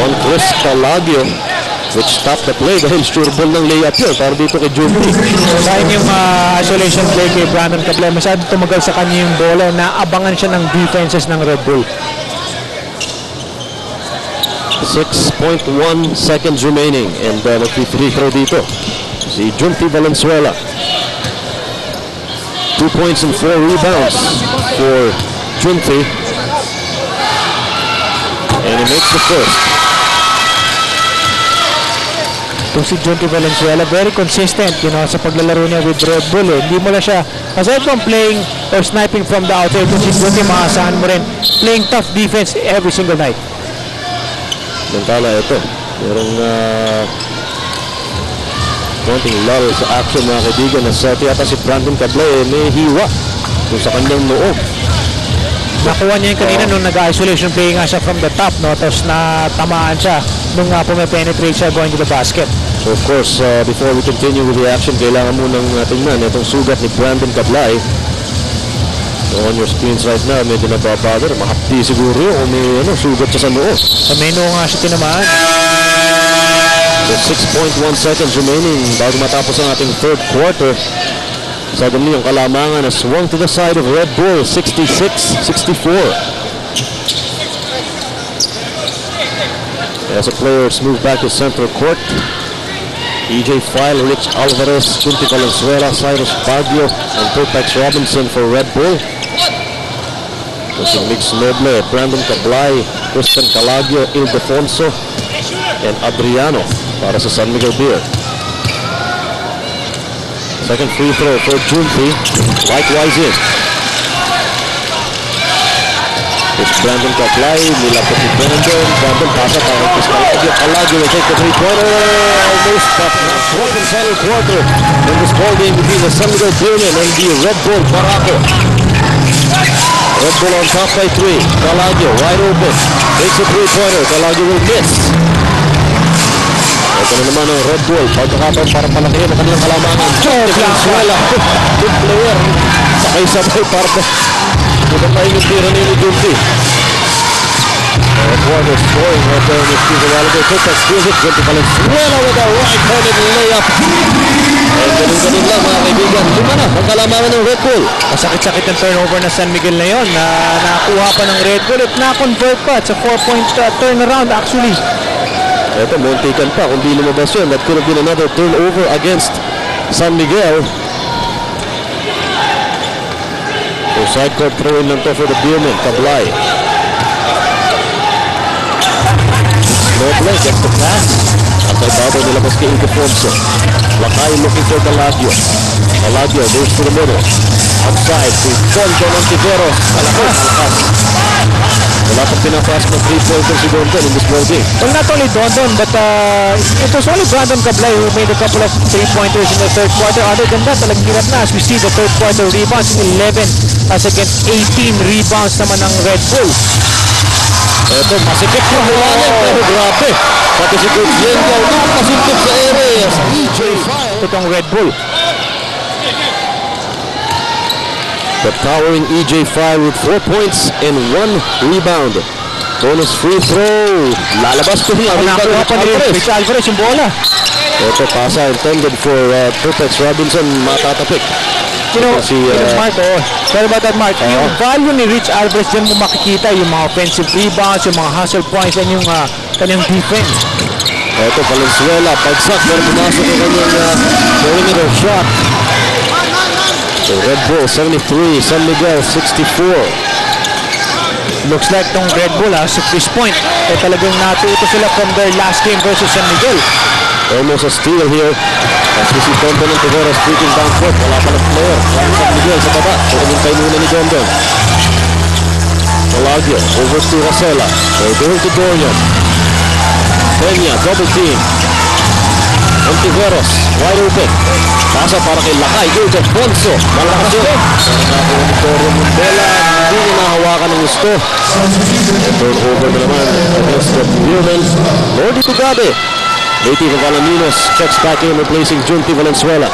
on Chris Calagio, which stopped the play dahil sure ball ng layup yun para dito kay Junti.
Dahil yung isolation play kay Brandon Kablay, masyadong tumagal sa kanya yung bola, naabangan siya ng defenses ng Red Bull.
6.1 seconds remaining and nag-free throw dito si Junti Valenzuela. 2 points and 4 rebounds for Junti, and he makes the first.
Ito si Junti Valenzuela, very consistent, sa paglalaro niya with Red Bull. Hindi mo na siya, aside from playing or sniping from the outside, ito si Junti, maasahan mo rin, playing tough defense every single night.
Mantala ito, merong konting lull sa action, mga kaibigan. Tiyata si Brandon Kablay may hiwa kung sa kanyang noo.
Nakuha niya yung kanina nung nag-isolation play nga siya from the top, tapos natamaan siya nung pumipenetrate siya going to the basket.
So of course, before we continue with the action, kailangan munang tingnan itong sugat ni Brandon Kablay. So on your screens right now, medyo nababagar, mahapdi siguro yun o may sugat siya sa noo.
Sa may noo nga siya tinamaan.
So 6.1 seconds remaining bago matapos ang ating third quarter. Suddenly, yung kalamangan na swung to the side of Red Bull, 66-64. As the players move back to central court, EJ File, Rich Alvarez, Junti Valenzuela, Cyrus Baguio, and Topex Robinson for Red Bull. So Mix Noble, Brandon Kablay, Christian Calagio, Ildefonso, and Adriano para sa San Miguel Beer. Second free throw for Junti, likewise in. It's Brandon Kablay, nilapit ni Brandon. Brandon pasa para kay Calagio. Calagio will take the three-pointer. Almost top half point and final quarter in this ball game between the San Miguel Beer and the Red Bull Barako. Red Bull on top by 3. Calagio wide open. Takes a three-pointer. Calagio will miss. Ito na naman ang Red Bull. Pagkakataon para palakihin ang kanilang kalamangan. Venezuela. Good player. Sakay-sabay para Ibang tayo yung tira ni Junti. Red Bull is scoring right there in this piece of Alabama. Topex steals it. Junti Valenzuela with a right-handed layup. And ganun-ganun lang, mga kaibigan. Lima na ang kalamangan ng Red Bull.
Masakit-sakit ang turnover na San Miguel na yun, na nakuha pa ng Red Bull at na-convert pa. It's a 4-point turnaround actually.
Ito, muntikan pa kung di lumabas yun. That could have been another turnover against San Miguel. So side court throw-in lang to for the Beermen. Kablay. Noble gets the pass. At ay babaw nilabas kay Ildefonso. Lakay looking for Calagio. Calagio goes to the middle. Outside to Fonso Montiveros. Malakas. Wala pang pinapas ng 3-pointer si Dondon in this ball game.
Well, not only Dondon, but it was only Brandon Kablay who made a couple of 3-pointers in the third quarter. Other than that, talagang hirap na. As we see, the third quarter rebounds, 11 as against 18 rebounds naman ng Red Bull.
Ito, masikip yung hulanin, pero grabe. Pati si Coach Yengo, masikip sa areas. EJ File.
Itong Red Bull.
The towering EJ File with 4 points and 1 rebound. Bonus free throw. Lalabas ko niya.
Nakuha pa ni Rich Alvarez yung bola.
Ito, pasa intended for Topex Robinson, matatapik.
Mark, sorry about that, Mark. Yung value ni Rich Alvarez, dyan mo makikita yung mga offensive rebounds, yung mga hustle points, and yung kanyang defense.
Ito, Valenzuela, pagsak, pero pumasok yung kanyang perimeter shot. So Red Bull 73, San Miguel 64.
Looks like tong Red Bull at this point, talagang natuto sila from their last game versus San Miguel.
Almost a steal here Si Dondon ng Tiveros breaking down court. Wala pa ng player. Ang San Miguel sa baba. Pagkakintay muna ni Dondon. Malagyo over to Rosella. Over to Dorian. Peña, double team. Tiveros, wide open. Pasa para kay Lakay. Ildefonso. Malakas yun. Nakakuha ni Dorian ng bola. Hindi niya nahawakan ng gusto. Turnover na naman against the Newman. Lordy Tugabe. Native of Alaminos checks back in, replacing Junti Valenzuela.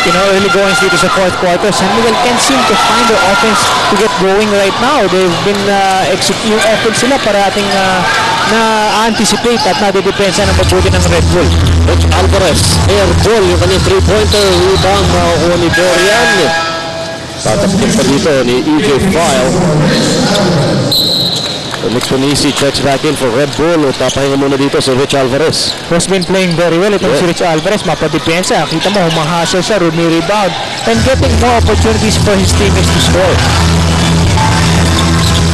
Early goings dito sa fourth quarter, San Miguel can't seem to find their offense to get going right now. They've been executing offense sila parating na-anticipate at nadidepensa ng mabuti ng Red Bull.
Coach Alvarez, air ball, yung kanyang 3-pointer, rebound makukuha ni Dorian. Tatapin pa dito ni EJ File. Mix Panisi checks back in for Red Bull. Tapahinga muna dito si Rich Alvarez.
Who's been playing very well itong si Rich Alvarez. Mapadepensa. Kita mo, humahasel siya, rebound, and getting more opportunities for his teammates to score.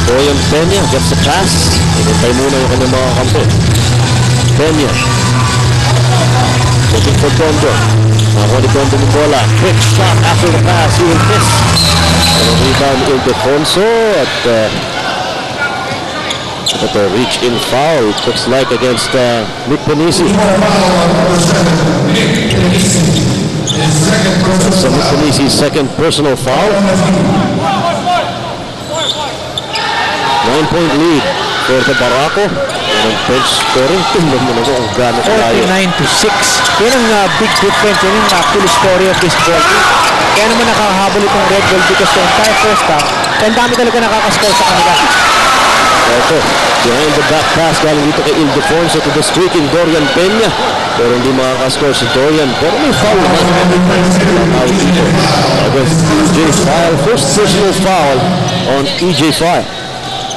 Dorian Peña gets the pass. Inintay muna yung kanyang mga kampo. Peña. Looking for Dondo. Nakakuha ni Dondo ng bola. Quick shot after the pass. He will miss. And a rebound Ildefonso at a reach-in foul, it looks like, against Nick Panisi. So Nick Panisi's second personal foul. 9-point lead for the Barako. And bench scoring. Tingnan mo na ko ang gano'n kalayo.
49-6. Yan ang big difference. Yan yung actual story of this ball game. Kaya naman nakakahabol itong Red Bull because the entire first half, ang dami talaga nakakascore sa kanila.
Ito, behind the back pass galing dito kay Ildefonso to the streaking Dorian Peña. Pero hindi makakascore si Dorian. Pero may foul naman. Against EJ File. First personal foul on EJ File.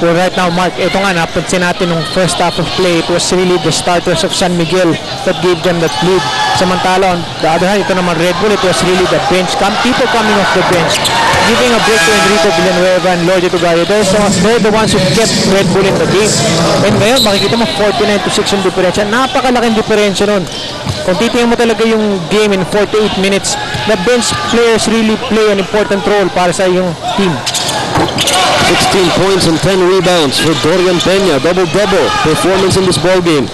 Well, right now, Mark, ito nga, napansin natin nung first half of play, it was really the starters of San Miguel that gave them that lead. Samantala, on the other hand, ito naman Red Bull, it was really the bench, people coming off the bench, giving a break to Enrico Villanueva and Lordy Tugayo. They're the ones who kept Red Bull in the game. And ngayon, makikita mo 49-6 yung diferensya. Napakalaking diferensya nun. Kung titingnan mo talaga yung game in 48 minutes, the bench players really play an important role para sa yung team.
16 points and 10 rebounds for Dorian Peña. Double-double performance in this ball game.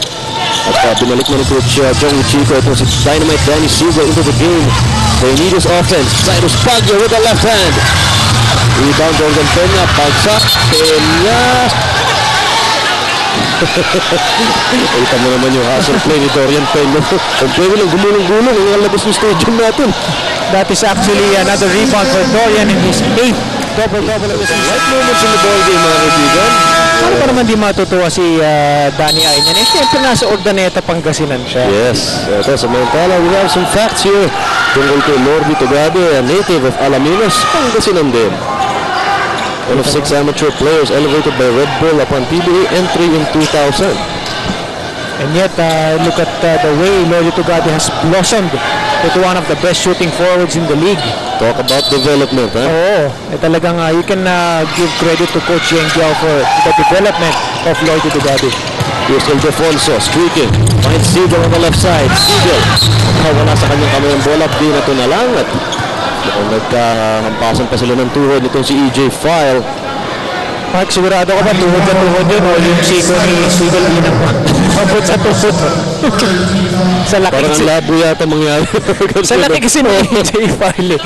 At binalik na ni Coach Jong Chico. Ito si Dynamite Danny Sigo into the game. They need his offense. Cyrus Pagyo with the left hand. Rebound Dorian Peña. Pagsak. Peña. Ito mo naman yung hustle play ni Dorian Peña. Ang play lang gumulong-gulong. Yung labas ng stadium natin.
That is actually another rebound for Dorian in his 8th double-double of the season.
Right moments in the ball game, mga kaibigan.
Ano pa naman di matutuwa si Danny Ainian? Eh, siyempre nasa Urdaneta, Pangasinan siya.
Yes. Ito, samantala, we have some facts here tungkol kay Lordy Tugabe, a native of Alaminos, Pangasinan din. One of 6 amateur players elevated by Red Bull upon PBA entry in 2000.
And yet, look at the way Lordy Tugabe has blossomed into one of the best shooting forwards in the league.
Talk about development, huh?
Oo. Talagang you can give credit to Coach Yeng Giao for the development of Lordy Tugabe.
Here's Ildefonso streaking. Finds Siegel on the left side. Siegel. Wala sa kanyang kamay ang bola. Di na ito na lang. At nagkahampasan pa sila ng tuhod nitong si EJ File.
Mark, sigurado ka ba tuhod na tuhod yun o yung siko ni Siegel Inang mabot sa tuhod? Sa laki
parang ang labo yata mangyari.
Sa laki kasi ni EJ File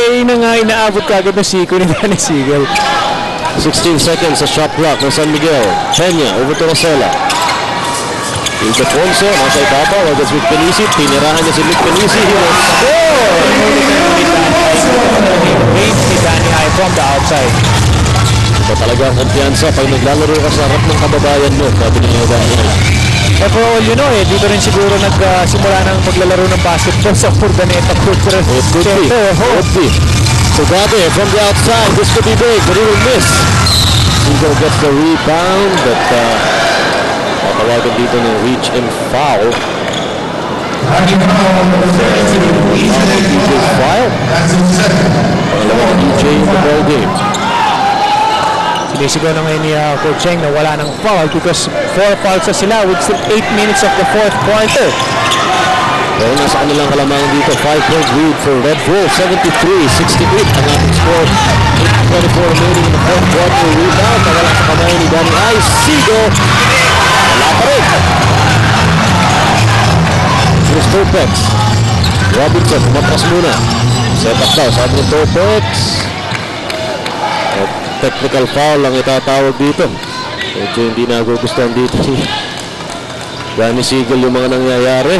yun nga inaabot kagad ng siko ni Danny Siegel.
16 seconds sa shot clock ng San Miguel. Peña over to Rosella. Ildefonso nasa ibabaw against Mick Panisi. Tinirahan niya si Mick Panisi. He will score!
Great ni Danny Ay from the outside.
Ito talaga ang kumpiyansa pag naglalaro ka sa harap ng kababayan mo. Sabi niya Danny.
For all you know, dito rin siguro nagsimula ng maglalaro ng basketball sa Urdaneta Cultural Center.
Could be. Tugabe from the outside. This could be big, but he will miss. Siegel gets the rebound, but tatawagan dito ng reach and foul. Foul. Pangalawang DJ in the ball game.
Sinisigaw na ngayon ni Coach Cheng na wala ng foul because 4 fouls na sila with still 8 minutes of the fourth quarter.
Pero nasa kanilang kalamangan dito, 5-point lead for Red Bull, 73-68 ang ating score. 8:24 remaining in the fourth quarter. Rebound, nawala sa kamay ni Danny Ice. Sigo, wala pa rin. Here's Topex. Robinson, umatras muna. Set up daw, sabi ng Topex. Technical foul lang itatawag dito. Medyo hindi nagugustuhan dito si Danny Siegel yung mga nangyayari.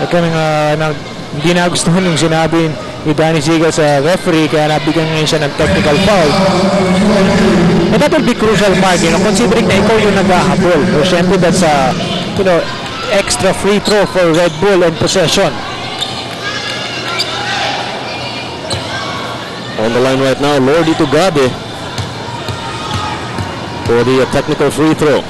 Hindi nagustuhan yung sinabi ni Danny Siegel sa referee, kaya nabigyan ngayon siya ng technical foul. And that will be crucial, Mark, considering na ikaw yung naghahabol. So, syempre, that's extra free throw for Red Bull and possession.
On the line right now, Lordy Tugabe for the technical free throw.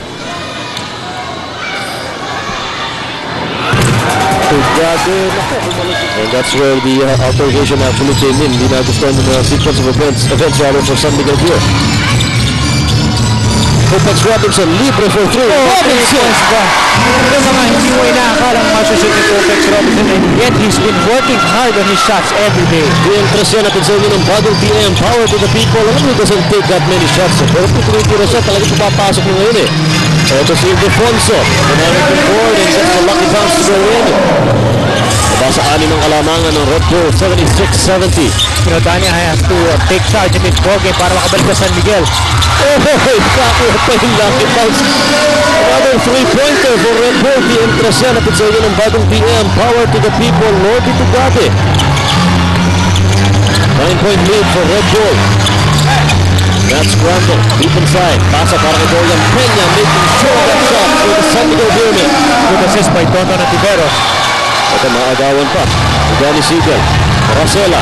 And that's where the altercation actually came in. Hindi nagustuhan ng sequence of events rather for San Miguel here. Topex Robinson, libre for three. Robinson!
Ito mga hindi mo inaakalang masushoot ni Topex Robinson, and yet he's been working hard on his shots every day.
I-impress yan natin sa inyo ng bagong PM, power to the people. Alam mo, he doesn't take that many shots. Pero tumitira siya, talagang pupapasok mo ngayon eh. Ito si Ildefonso, pinarap yung board and gets the lucky bounce to go in. Nabasa anim ang kalamangan ng Red Bull, 76-70.
Dani has to take charge of this ball game para makabalik sa San Miguel.
Kakuha pa yung lucky bounce. Another three-pointer for Red Bull. I-impress yan natin sa inyo ng bagong PM, power to the people, Lordy Tugabe. 9-point lead for Red Bull. That's Grandel, deep inside. Pasa para kay Dorian Peña, making sure that shot for the San Miguel Beermen.
Good assist by Tonton Tiveros.
Ito maagawan pa. Danny Siegel, Rosella.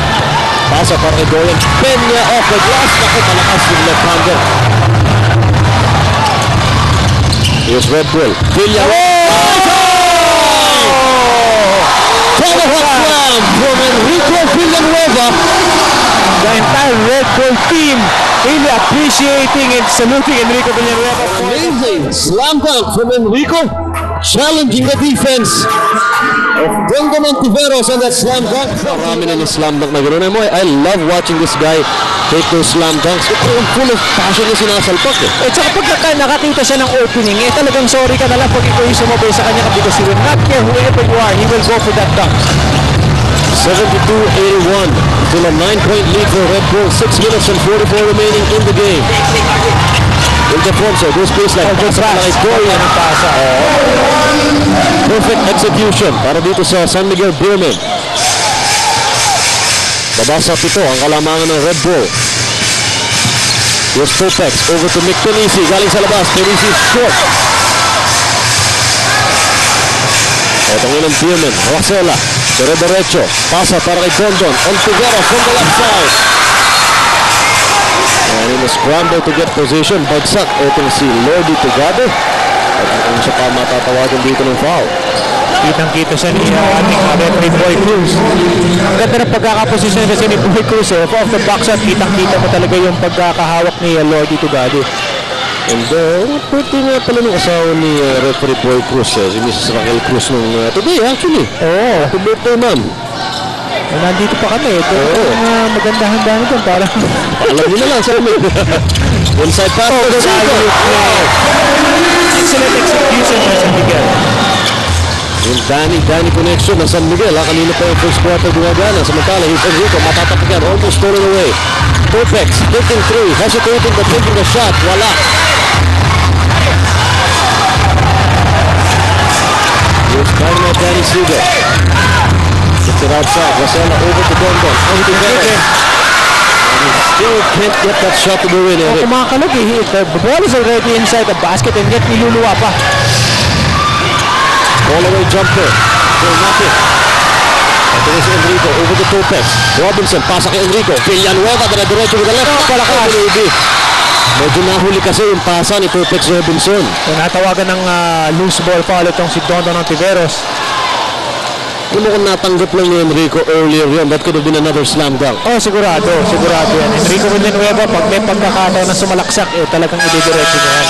Pasa para kay Dorian Peña off the glass. Naku, malakas yung left-hander. Here's Red Bull. Villanueva. Tomahawk slam from Enrico Villanueva.
The entire Red Bull team really appreciating and saluting Enrico Villanueva.
Amazing slam dunk from Enrico, challenging the defense of Don Tiveros on that slam dunk. Marami na slam dunk na gano'n. I love watching this guy take those slam dunks. Ito yung full of passion na sinasalpak eh.
At saka pag nakakita siya ng opening, talagang sorry ka na lang pag ikaw yung sumabay sa kanya, because he will not care whoever you are, he will go for that dunk.
72-81, still a 9-point lead for Red Bull, 6 minutes and 44 remaining in the game. Ildefonso, goes baseline, pasa kay Dorian. Perfect execution para dito sa San Miguel Beermen. Babasa pito ang kalamangan ng Red Bull. Here's Topex, over to Mick Penisi, galing sa labas, Penisi short. Etong inang Beermen, Rosella. Derecho, pasa para kay Dondon, on Tiveros from the left side. And in a scramble to get position, bagsak itong si Lordy Tugabe. At kung siya pa matatawagan dito ng foul.
Kitang-kita siya ni ating referee Boy Cruz. Ang ganda ng pagkakaposisyon kasi ni Boy Cruz. Off the back shot, kitang-kita mo talaga yung pagkakahawak ni Lordy Tugabe.
And pwede nga pala nung asawa ni referee Boy Cruz, si Mrs. Raquel Cruz nung today actually.
Oo.
Happy birthday, ma'am.
Nandito pa kami. Ito yung maganda handa nito.
Alam niyo na lang sa amin. Inside pass.
Excellent execution by San Miguel.
Yung Danny connection ng San Miguel. Kanina pa yung first quarter gumagana. Samantala, he's Enrico. Matatapagan. Almost stolen away. Topex, taking three. Hesitating but taking the shot. Wala. Here's Dynamite Danny Siegel. Gets it outside. Rosella over to Dondon. Over to Vegas. And he still can't get that shot to go in.
Kumakalog eh. The ball is already inside the basket and yet niluluwa pa.
All-away jumper. Still nothing. Ito na si Enrico. Over to Topex. Robinson. Pasa kay Enrico. Villanueva. Diretso with the left.
Palakas.
Medyo nahuli kasi yung pasa ni Topex Robinson.
Natawagan ng loose ball foul itong si Dondon Tiveros.
Kung natanggap lang ni Enrico earlier yun, that could have been another slam dunk.
Oh, sigurado yan. Enrico Villanueva, pag may pagkakataon na sumalaksak, talagang ididiretso niya yan.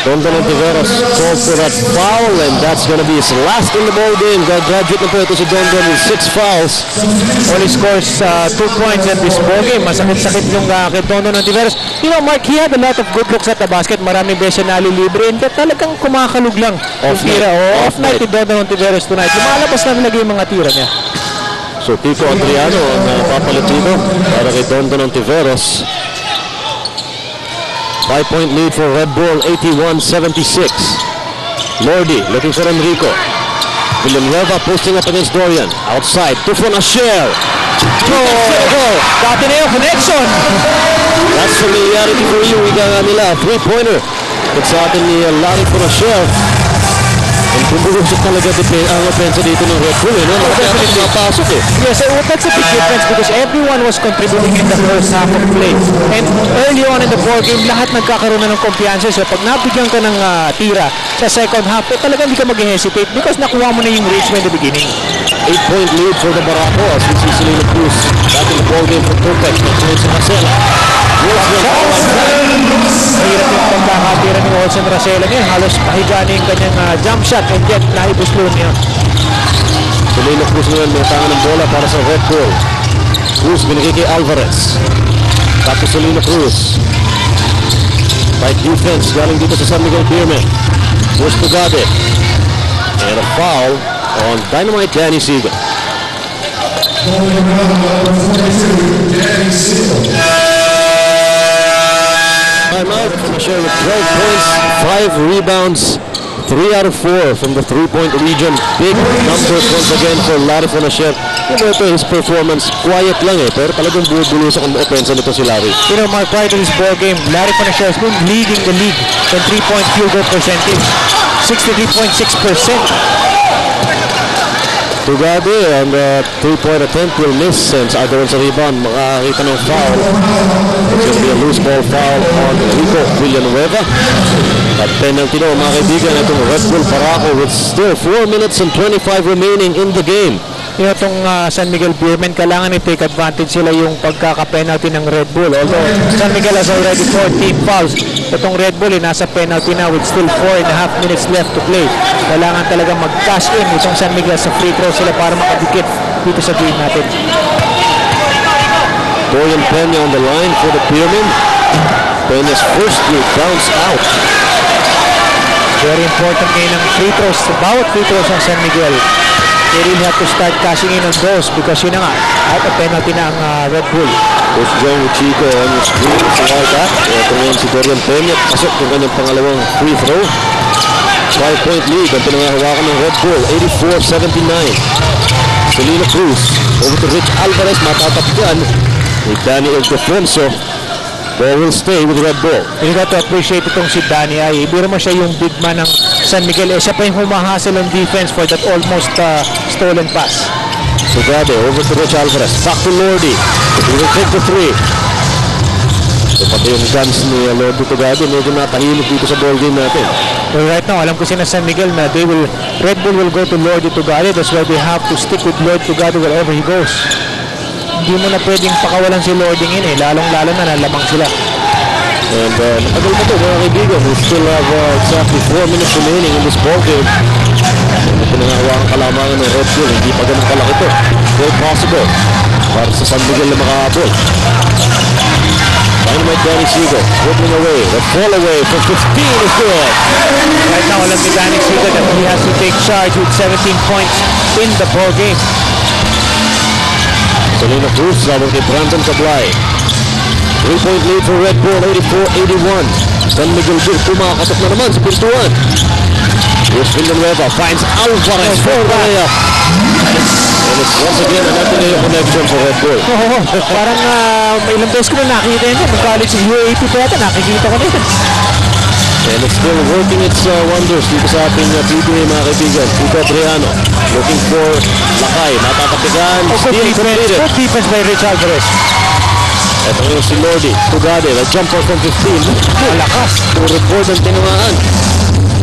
Dondon Ontiveros called for that foul, and that's going to be his last in the ball game. Graduate na po ito si Dondon with 6 fouls.
Only scores 2 points in this ball game. Masakit-sakit yung kay Dondon Ontiveros. You know, Mark, he had a lot of good looks at the basket. Maraming beses na nalilibre. And talagang kumakalug lang. Off night ni Dondon Ontiveros tonight. Lumalabas na nilagay yung mga tira niya.
So Tito Adriano ang papalit dito para kay Dondon Ontiveros. 5-point lead for Red Bull, 81-76. Lordi looking for Enrico. Villanueva posting up against Dorian. Outside, Tufon Asher.
Dati na yung connection.
That's familiarity for you. Ika nga nila, 3-pointer. At sa atin ni Larry Asher. And bumulusok talaga ang offense dito ng Red Bull. Definitely napasok eh.
Yes, that's a big difference because everyone was contributing in the first half of play. And early on in the ball game, lahat nagkakaroon na ng kumpiyansa. So pag nabigyan ka ng tira sa second half, talagang hindi ka mag-hesitate because nakuha mo na yung reach in the beginning.
8-point lead for the Barako as we see Selena Cruz back in the ball game for Topex. Nagsunod si Marcela.
Mahirap yung pagkakatira ni Olsen Racela ngayon. Halos pahiga na yung kanyang jump shot and yet naibuslo niya.
Selena Cruz ngayon may tangan ng bola para sa Red Bull. Cruz binigay kay Alvarez. Tapos Selena Cruz. Tight defense galing dito sa San Miguel Beerman. Cruz Tugade. And a foul on Dynamite Danny Siegel. Timeout. Asher with 12 points, 5 rebounds, 3 out of 4 from the 3-point region. Big numbers once again for Larry Asher. Ito his performance, quiet lang eh, pero talagang bubulusok ang offense nito si Larry.
You know, Mark, prior to this ball game, Larry Asher has been leading the league in 3-point field goal percentage, 63.6%.
Tugade and the 3-point attempt will miss since agawan sa rebound. Makakita ng foul. It's going to be a loose ball foul on Rico Villanueva. At penalty na mga kaibigan itong Red Bull Barako with still 4 minutes and 25 remaining in the game.
Yung itong San Miguel Beerman, kailangan i-take advantage sila yung pagkaka-penalty ng Red Bull. Although San Miguel has already 14 fouls, itong Red Bull nasa penalty na with still 4.5 minutes left to play. Kailangan talaga mag-cash in itong San Miguel sa free throw sila para makadikit dito sa game natin.
Dorian Peña on the line for the Beerman. Peña's first year bounce out.
Very important ngayon ang free throws. Bawat free throws ng San Miguel. They really have to start cashing in on those because yun na nga, out of penalty na ang Red Bull.
Coach John Chico on your screen sa wild-up. Ito ngayon si Dorian Peña. Pasok yung kanyang pangalawang free throw. 5-point lead ang pinangahawakan ng Red Bull, 84-79. Selena Cruz over to Rich Alvarez, matatapgan ni Danny Ildefonso. Ball will stay with Red Bull.
You got to appreciate itong si Danny ay biro mo siya yung big man ng San Miguel. Siya pa yung humahasel on defense for that almost stolen pass.
Tugade over to Rich Alvarez. Back to Lordi. He will take the 3. So pati yung guns ni Lordi Tugade medyo natahilip dito sa ball game natin.
Well, right now, alam ko sila San Miguel na Red Bull will go to Lordi Tugade. That's why they have to stick with Lordi Tugade wherever he goes. Hindi mo na pwedeng pakawalan si Lording in eh. Lalong-lalo na nalamang sila.
And nakagal pa ito mga kaibigan. We still have exactly 4 minutes remaining in this ball game. Ang pinangahawakan kalamangan ng Red Bull. Hindi pa ganun kalaki ito. Very possible para sa San Miguel na makahabol. Dynamite Danny Siegel dribbling away. The fall away for 15 is good.
Right now, alam ni Danny Siegel that he has to take charge with 17 points in the ball game.
Selena Cruz sabang kay Brandon Cablay. 3-point lead for Red Bull, 84-81. San Miguel Bill kumakatok na naman sa pintuan. Here's Villanueva, finds Alvarez for the layup. And it's once again an anti-layup connection for Red Bull.
Parang may ilang beses ko na nakikita yun. Mag-college sa UAP pa yata, nakikita ko na yun.
And it's still working its wonders dito sa ating PBA mga kaibigan. Tito Adriano looking for Lakay. Matatapigan.
Good defense by Rich Alvarez.
Ito ngayon si Lordi. Tugade. A jumper from 15.
Malakas.
Puro board ang tinungaan.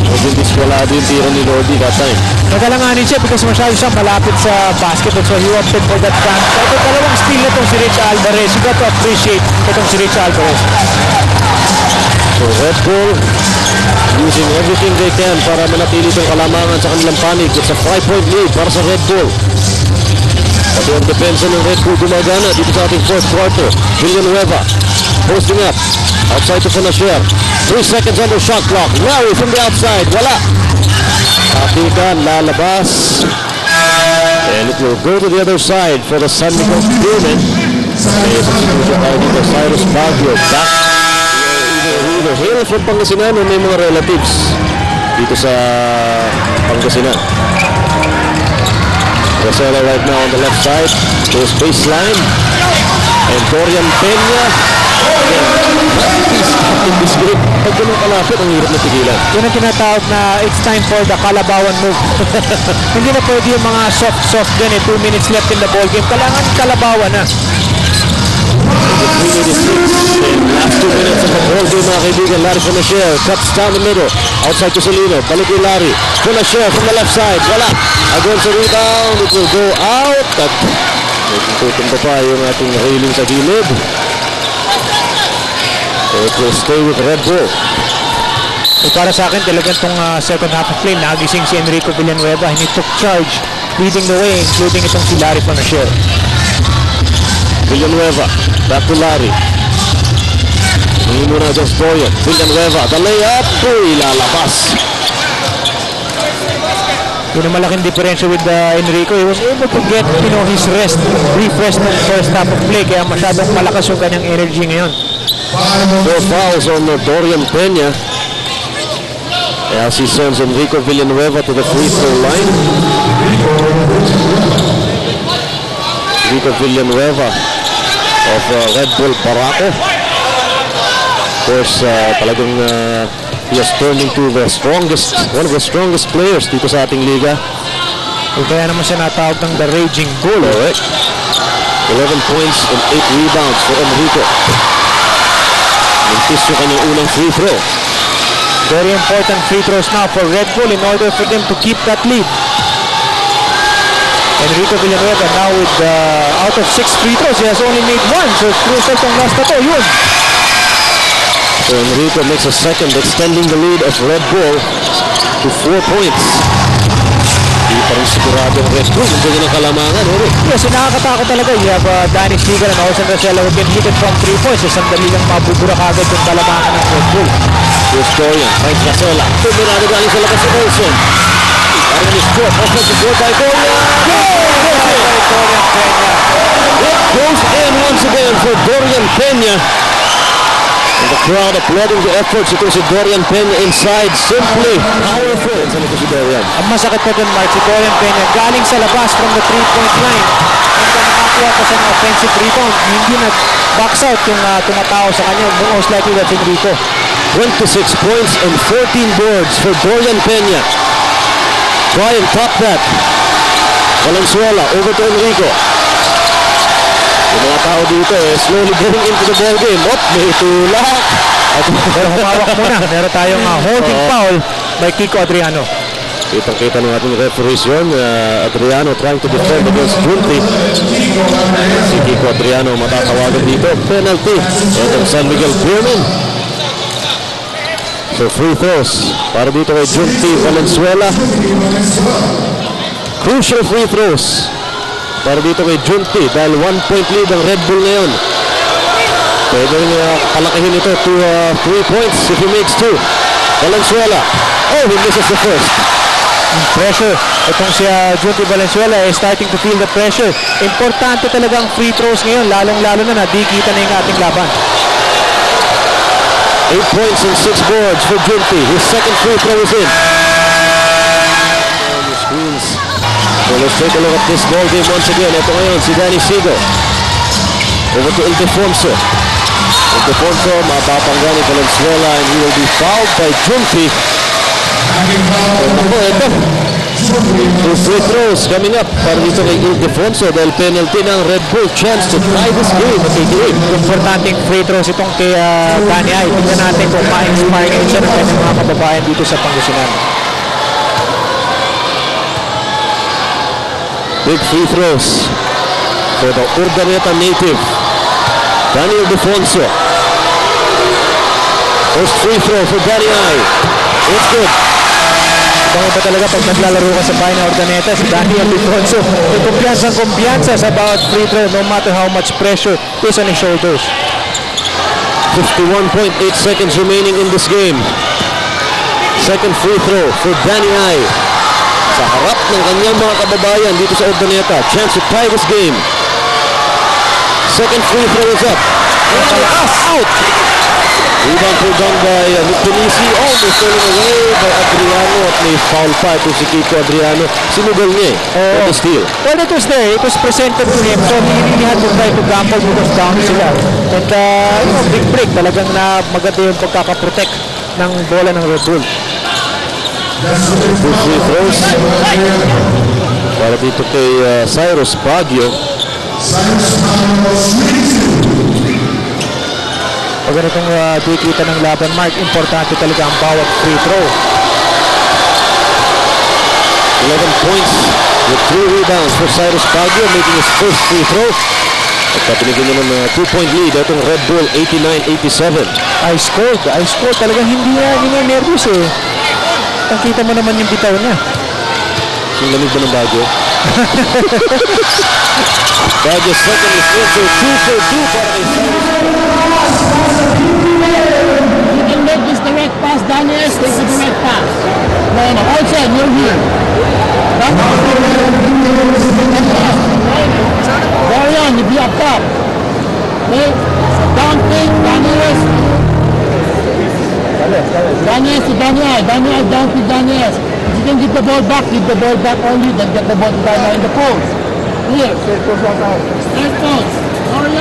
Medyo disqualado yung tiro ni Lordi that time.
Nagalanganin siya because masyado siya malapit sa basket. So he opted for that dunk. So ito dalawang steal na itong si Rich Alvarez. You got to appreciate itong si Rich Alvarez.
So Red Bull using everything they can para manatili itong kalamangan sa kanilang panig. It's a 5-point lead para sa Red Bull. Pati ang depensa ng Red Bull gumagana dito sa ating fourth quarter. Villanueva posting up outside to Funasher. 3 seconds under shot clock. Larry from the outside. Wala. Patikan, lalabas. And it will go to the other side for the San Miguel Blumen. Substitution tayo dito. Cyrus Baguio back. Either hail from Pangasinan o may mga relatives dito sa Pangasinan. Rosella right now on the left side. Goes baseline. And Dorian Peña. In this game, pag ganun kalapit, ang hirap na tigilan.
Yun ang tinatawag na it's time for the Kalabawan move. Hindi na pwede yung mga soft din 2 minutes left in the ball game. Kailangan Kalabawan na.
And last 2 minutes of the ball game, mga kaibigan. Larry Funasher cuts down the middle. Outside to Solino. Balik yung Larry. Funasher from the left side. Wala. Again sa rebound. It will go out. At tutumba pa yung ating railing sa gilid. It will stay with Red Bull.
So para sa akin, talagang itong second half of play, nagising si Enrico Villanueva. He took charge, leading the way, including itong si Larry Funasher.
Villanueva, back to Larry. Hindi muna just Dorian. Villanueva, the layup. Uy, lalabas.
Yun ang malaking diferensya with Enrico. He was able to get his rest, refresh ng first half of play. Kaya masyadong malakas yung kanyang energy ngayon.
4 fouls on Dorian Peña as he sends Enrico Villanueva to the free throw line. Enrico Villanueva of Red Bull Barako. Of course, talagang he has turned into one of the strongest players dito sa ating liga.
Kaya naman siya natawag ng the Raging Bull.
Correct. 11 points and 8 rebounds for Enrico. Mintis yung kanyang unang free throw.
Very important free throws now for Red Bull in order for them to keep that lead. Enrico Villanueva now with out of 6 free throws, he has only made 1. So crucial tong last na to. Yun.
So Enrico makes a second, extending the lead of Red Bull to 4 points. Hindi pa rin sigurado ang Red Bull. Hindi nyo ng kalamangan, Uri.
Yes, nakakatakot talaga. You have Danny Siegel and also Rosella who can hit it from 3 points. So sandali lang mabubura kagad yung kalamangan ng Red Bull.
Here's Dorian, finds Rosella. Tumirado galing sa labas si Olsen. Parang ni-score. Offensive goal by Dorian. It goes in once again for Dorian Peña. And the crowd applauding the efforts. Ito si Dorian Peña inside. Simply powerful. Saan ito si Dorian?
Ang masakit pa dun, Mark, si Dorian Peña galing sa labas from the 3-point line. And then nakakuha pa sa offensive rebound. Hindi na-box out yung tumatao sa kanya. Most likely that's Enrico.
26 points and 14 boards for Dorian Peña. Try and top that. Valenzuela over to Enrico. Yung mga tao dito slowly getting into the ball game. May tulak.
Pero humawak muna. Meron tayong holding foul by Kiko Adriano.
Kitang-kita ng ating referees yun. Adriano trying to defend against Junti. Si Kiko Adriano matatawagan dito. Penalty. Ito San Miguel Blumen. So free throws para dito kay Junti Valenzuela. Crucial free throws para dito kay Junti dahil 1-point lead ang Red Bull ngayon. Pwede rin palakihin ito to 3 points if he makes 2. Valenzuela. Oh, he misses the first.
Pressure. Itong si Junti Valenzuela starting to feel the pressure. Importante talaga ang free throws ngayon, lalong-lalo na nadikita na yung ating laban.
8 points and 6 boards for Junti. His second free throw is in. On the screens. So let's take a look at this ball game once again. Ito ngayon si Danny Siegel. Over to Ildefonso. Ildefonso mapapangga ni Valenzuela and he will be fouled by Junti. Ito. 2 free throws coming up para dito kay Ildefonso dahil penalty ng Red Bull. Chance to tie this game at 88.
Importanteng free throws itong kay Danny Ay. Tignan natin kung ma-inspire ngayon siya ng kanyang mga kababayan dito sa Pangasinan.
Big free throws for the Urdaneta native, Daniel Ildefonso. First free throw for Danny Ay. It's good.
Ibang-iba talaga pag naglalaro ka sa bahay ng Urdaneta, si Daniel Alfonso. May kumpiyansa sa bawat free throw no matter how much pressure is on his shoulders.
51.8 seconds remaining in this game. Second free throw for Danny Ai. Sa harap ng kanyang mga kababayan dito sa Urdaneta. Chance to tie this game. Second free throw is up. Out! Rebound pulled down by Tunisi. Almost stolen away by Adriano at may foul pa ito si Kiko Adriano. Sinugol niya eh. The steal.
Well, it was there. It was presented to him. So, he really had to try to gamble because down sila. And, big break. Talagang na maganda yung pagkakaprotect ng bola ng Red Bull.
Two free throws. Para dito kay Cyrus Baguio.
Pag ganitong dikita ng laban, Mark, importante talaga ang bawat free throw.
11 points with 3 rebounds for Cyrus Baguio, making his first free throw. At pinigyan niya ng 2-point lead itong Red Bull, 89-87.
Ice cold. Talagang hindi niya nervous eh. Nakita mo naman yung bitaw niya.
Yung lamig ba ng Baguio? Baguio second is good, so 2 for 2 para kay Cyrus.
You can make this direct pass, Daniel. Take the direct pass. No. Outside, you're here. Carry on, you be up top. Okay? Down kick, Daniel. Daniel to Daniel. Daniel down to Daniel. If you can get the ball back only, then get the ball to Daniel in the post. Here. Straight post.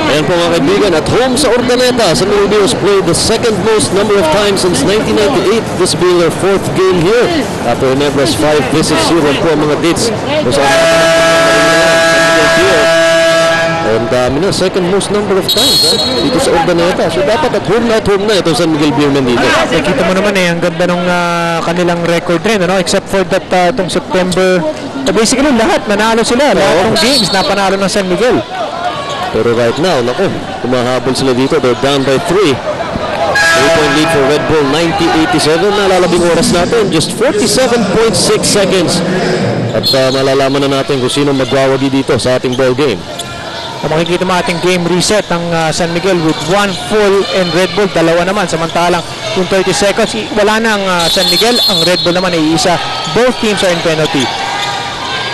Ayan po mga kaibigan, at home sa Urdaneta, San Miguel Bears played the second most number of times since 1998. This being their 4th game here after Nebra's 5 visits here. Yan po ang mga dates kung saan and na second most number of times dito sa Urdaneta. So dapat at home na ito San Miguel Beermen dito.
Nakita mo naman ang ganda ng kanilang record rin, except for that itong September. Basically lahat, nanalo sila. Lahat ng games, napanalo ng San Miguel.
Pero right now, naku, kumahabol sila dito. They're down by 3. 3-point lead for Red Bull, 90-87. Nalalabing oras natin, just 47.6 seconds. At malalaman na natin kung sino magwawagi dito sa ating ball game.
Makikita mo ating game reset ng San Miguel with 1 full and Red Bull, 2 naman. Samantalang yung 30 seconds, wala na ang San Miguel. Ang Red Bull naman ay isa. Both teams are in penalty.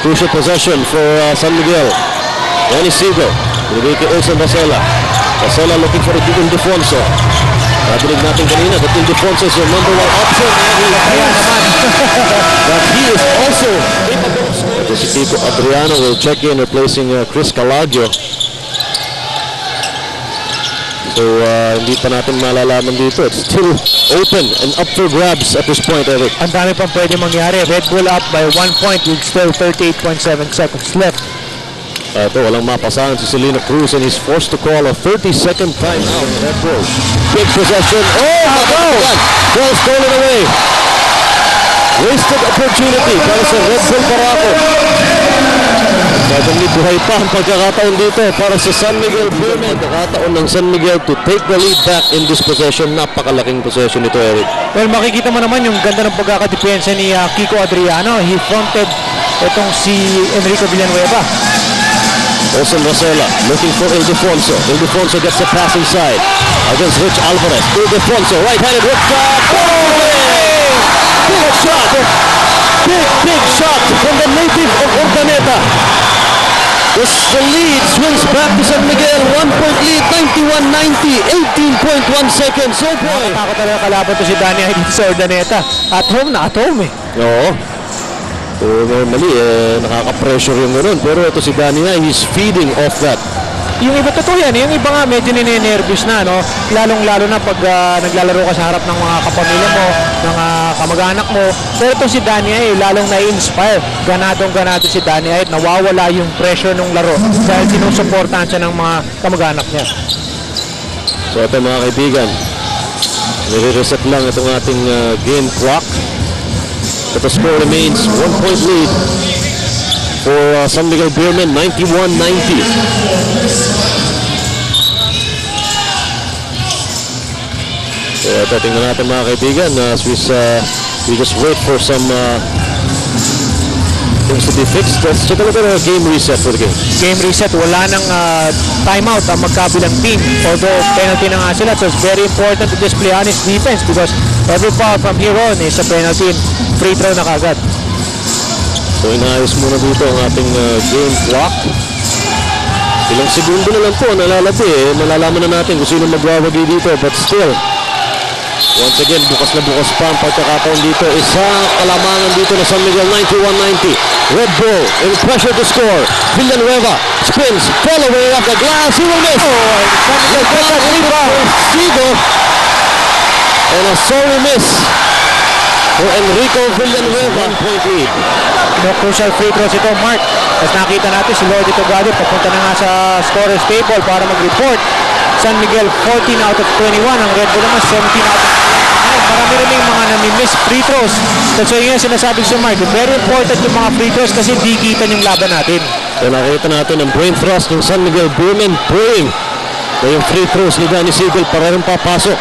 Crucial possession for San Miguel. Danny Siegel. Pinigay kay Olsen Basela. Basela looking for Ildefonso. Natinig natin kanina that Ildefonso is your number 1 option.
Kaya naman.
But he is also capable. Ito si Kiko Adriano will check in replacing Chris Calagio. So hindi pa natin malalaman dito. It's still open and up for grabs at this point, Eric.
Ang dami pang pwede mangyari. Red Bull up by 1 point with still 38.7 seconds left.
Ito, walang mapasahan si Celino Cruz and he's forced to call a 30-second timeout. Red Bull. Big possession. Oh, wow! Ball stolen away. Wasted opportunity para sa Red Bull Barako. Suddenly, buhay pa ang pagkakataon dito para sa San Miguel Beermen. Pagkakataon ng San Miguel to take the lead back in this possession. Napakalaking possession nito, Eric.
Well, makikita mo naman yung ganda ng pagkakadepensa ni Kiko Adriano. He fronted itong si Enrico Villanueva.
Olsen Rosella looking for Ildefonso. Ildefonso gets the pass inside against Rich Alvarez. Ildefonso, right-handed whip shot. Big shot. Big shot from the native of Urdaneta. The lead swings back to San Miguel. 1-point lead, 91-90. 18.1 seconds. So boy.
Ako talaga kalaban to si Danny dito sa Urdaneta. At home eh.
Oo. So normally, nakaka-pressure yung gano'n. Pero ito si Danny, he's feeding off that.
Yung iba totoo yan. Yung iba nga medyo ninenervous na, no? Lalong-lalo na pag naglalaro ka sa harap ng mga kapamilya mo, ng kamag-anak mo. Pero ito si Danny lalong na-inspire. Ganadong-ganado si Danny at nawawala yung pressure ng laro dahil sinusuportahan siya ng mga kamag-anak niya.
So ito mga kaibigan, nire-reset lang itong ating game clock. But the score remains 1-point lead for San Miguel Beermen, 91-90. So ito, tingnan natin mga kaibigan as we We just wait for some things to be fixed. Let's check a look at our game reset for the game.
Game reset, wala nang timeout ang magkabilang team. Although penalty na nga sila, so it's very important to display honest defense because every foul from here on is a penalty and free throw na kagad.
So inaayos muna dito ang ating game clock. Ilang segundo na lang po nalalabi Nalalaman na natin kung sino magwawagi dito, but still once again, bukas na bukas pa ang pagkakataon dito. Isang kalamangan dito na San Miguel, 91-90. Red Bull in pressure to score. Villanueva spins, fall away off the glass. He will miss. San Miguel gets that rebound. Sigo. And a sorry miss for Enrico Villanueva. 1-point lead.
No crucial free throws ito, Mark. As nakita natin si Lodi Togado papunta na nga sa scorer's table para mag-report. San Miguel 14 out of 21. Ang Red Bull naman 17 out of 21. Marami rin yung mga nami-miss free throws. That's why yun sinasabi ko sa Mark. Very important yung mga free throws kasi di kita yung laban natin.
So nakita natin ang brain thrust ng San Miguel Bowman praying na yung free throws ni Danny Siegel para rin papasok.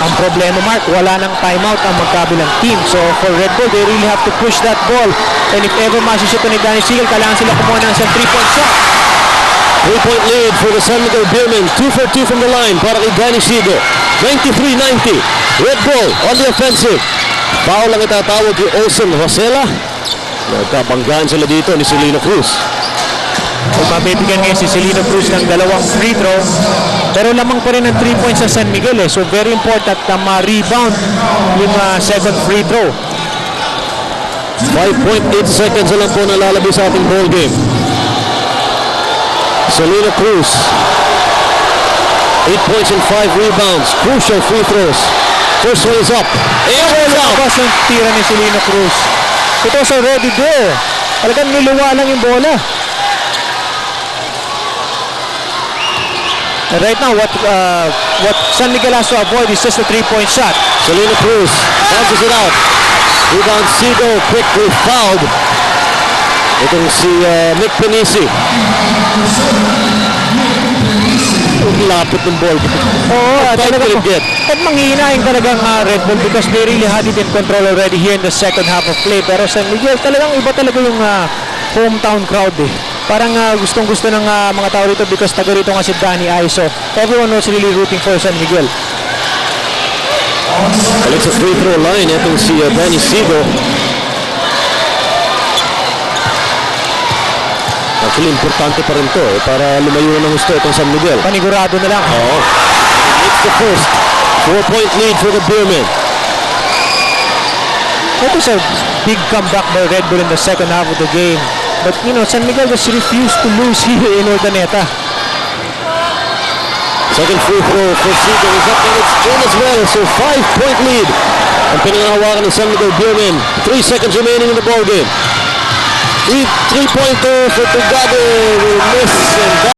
Ang problema, Mark, wala nang timeout ang magkabilang team. So for Red Bull, they really have to push that ball. And if ever masishoot ni Danny Siegel, kailangan sila kumuha ng isang 3-point shot.
3-point lead for the San Miguel Beermen. 2 for 2 from the line para kay Danny Siegel. 93-90. Red Bull on the offensive. Foul lang itatawag kay Olsen Rosella. Nagkabanggaan sila dito ni Celino Cruz.
Kung mabibigyan ngayon si Celino Cruz ng dalawang free throw, pero lamang pa rin ng 3 points sa San Miguel So very important na ma-rebound yung second free throw.
5.8 seconds na lang po nalalabi sa ating ball game. Celino Cruz 8 points and 5 rebounds. Crucial free throws. First one is up. And it's out.
Labas ang tira ni Celino Cruz. It was already there. Talagang niluwa lang yung bola. And right now, what San Miguel has to avoid is just a 3-point shot.
Celino Cruz bounces it out. Rebound Sigo quickly fouled. Itong si Nick Penisi. Lapit ng ball.
At manghihinayang talagang Red Bull because they really had it in control already here in the second half of play. Pero San Miguel, talagang iba talaga yung hometown crowd Parang gustong-gusto ng mga tao rito because taga rito nga si Danny Aiso. Everyone was really rooting for San Miguel.
Balik sa free throw line, itong si Danny Sigo. Actually, importante pa rin to para lumayo ng gusto itong San Miguel.
Panigurado na lang.
Oo. It's the first 4-point lead for the Beermen.
It was a big comeback by Red Bull in the second half of the game. But you know, San Miguel just refused to lose here in Urdaneta.
Second free throw for Sigo is up and it's in as well. So 5-point lead. Ang pinangahawakan ng San Miguel Beermen. 3 seconds remaining in the ball game. 3-pointer for Tugade will miss and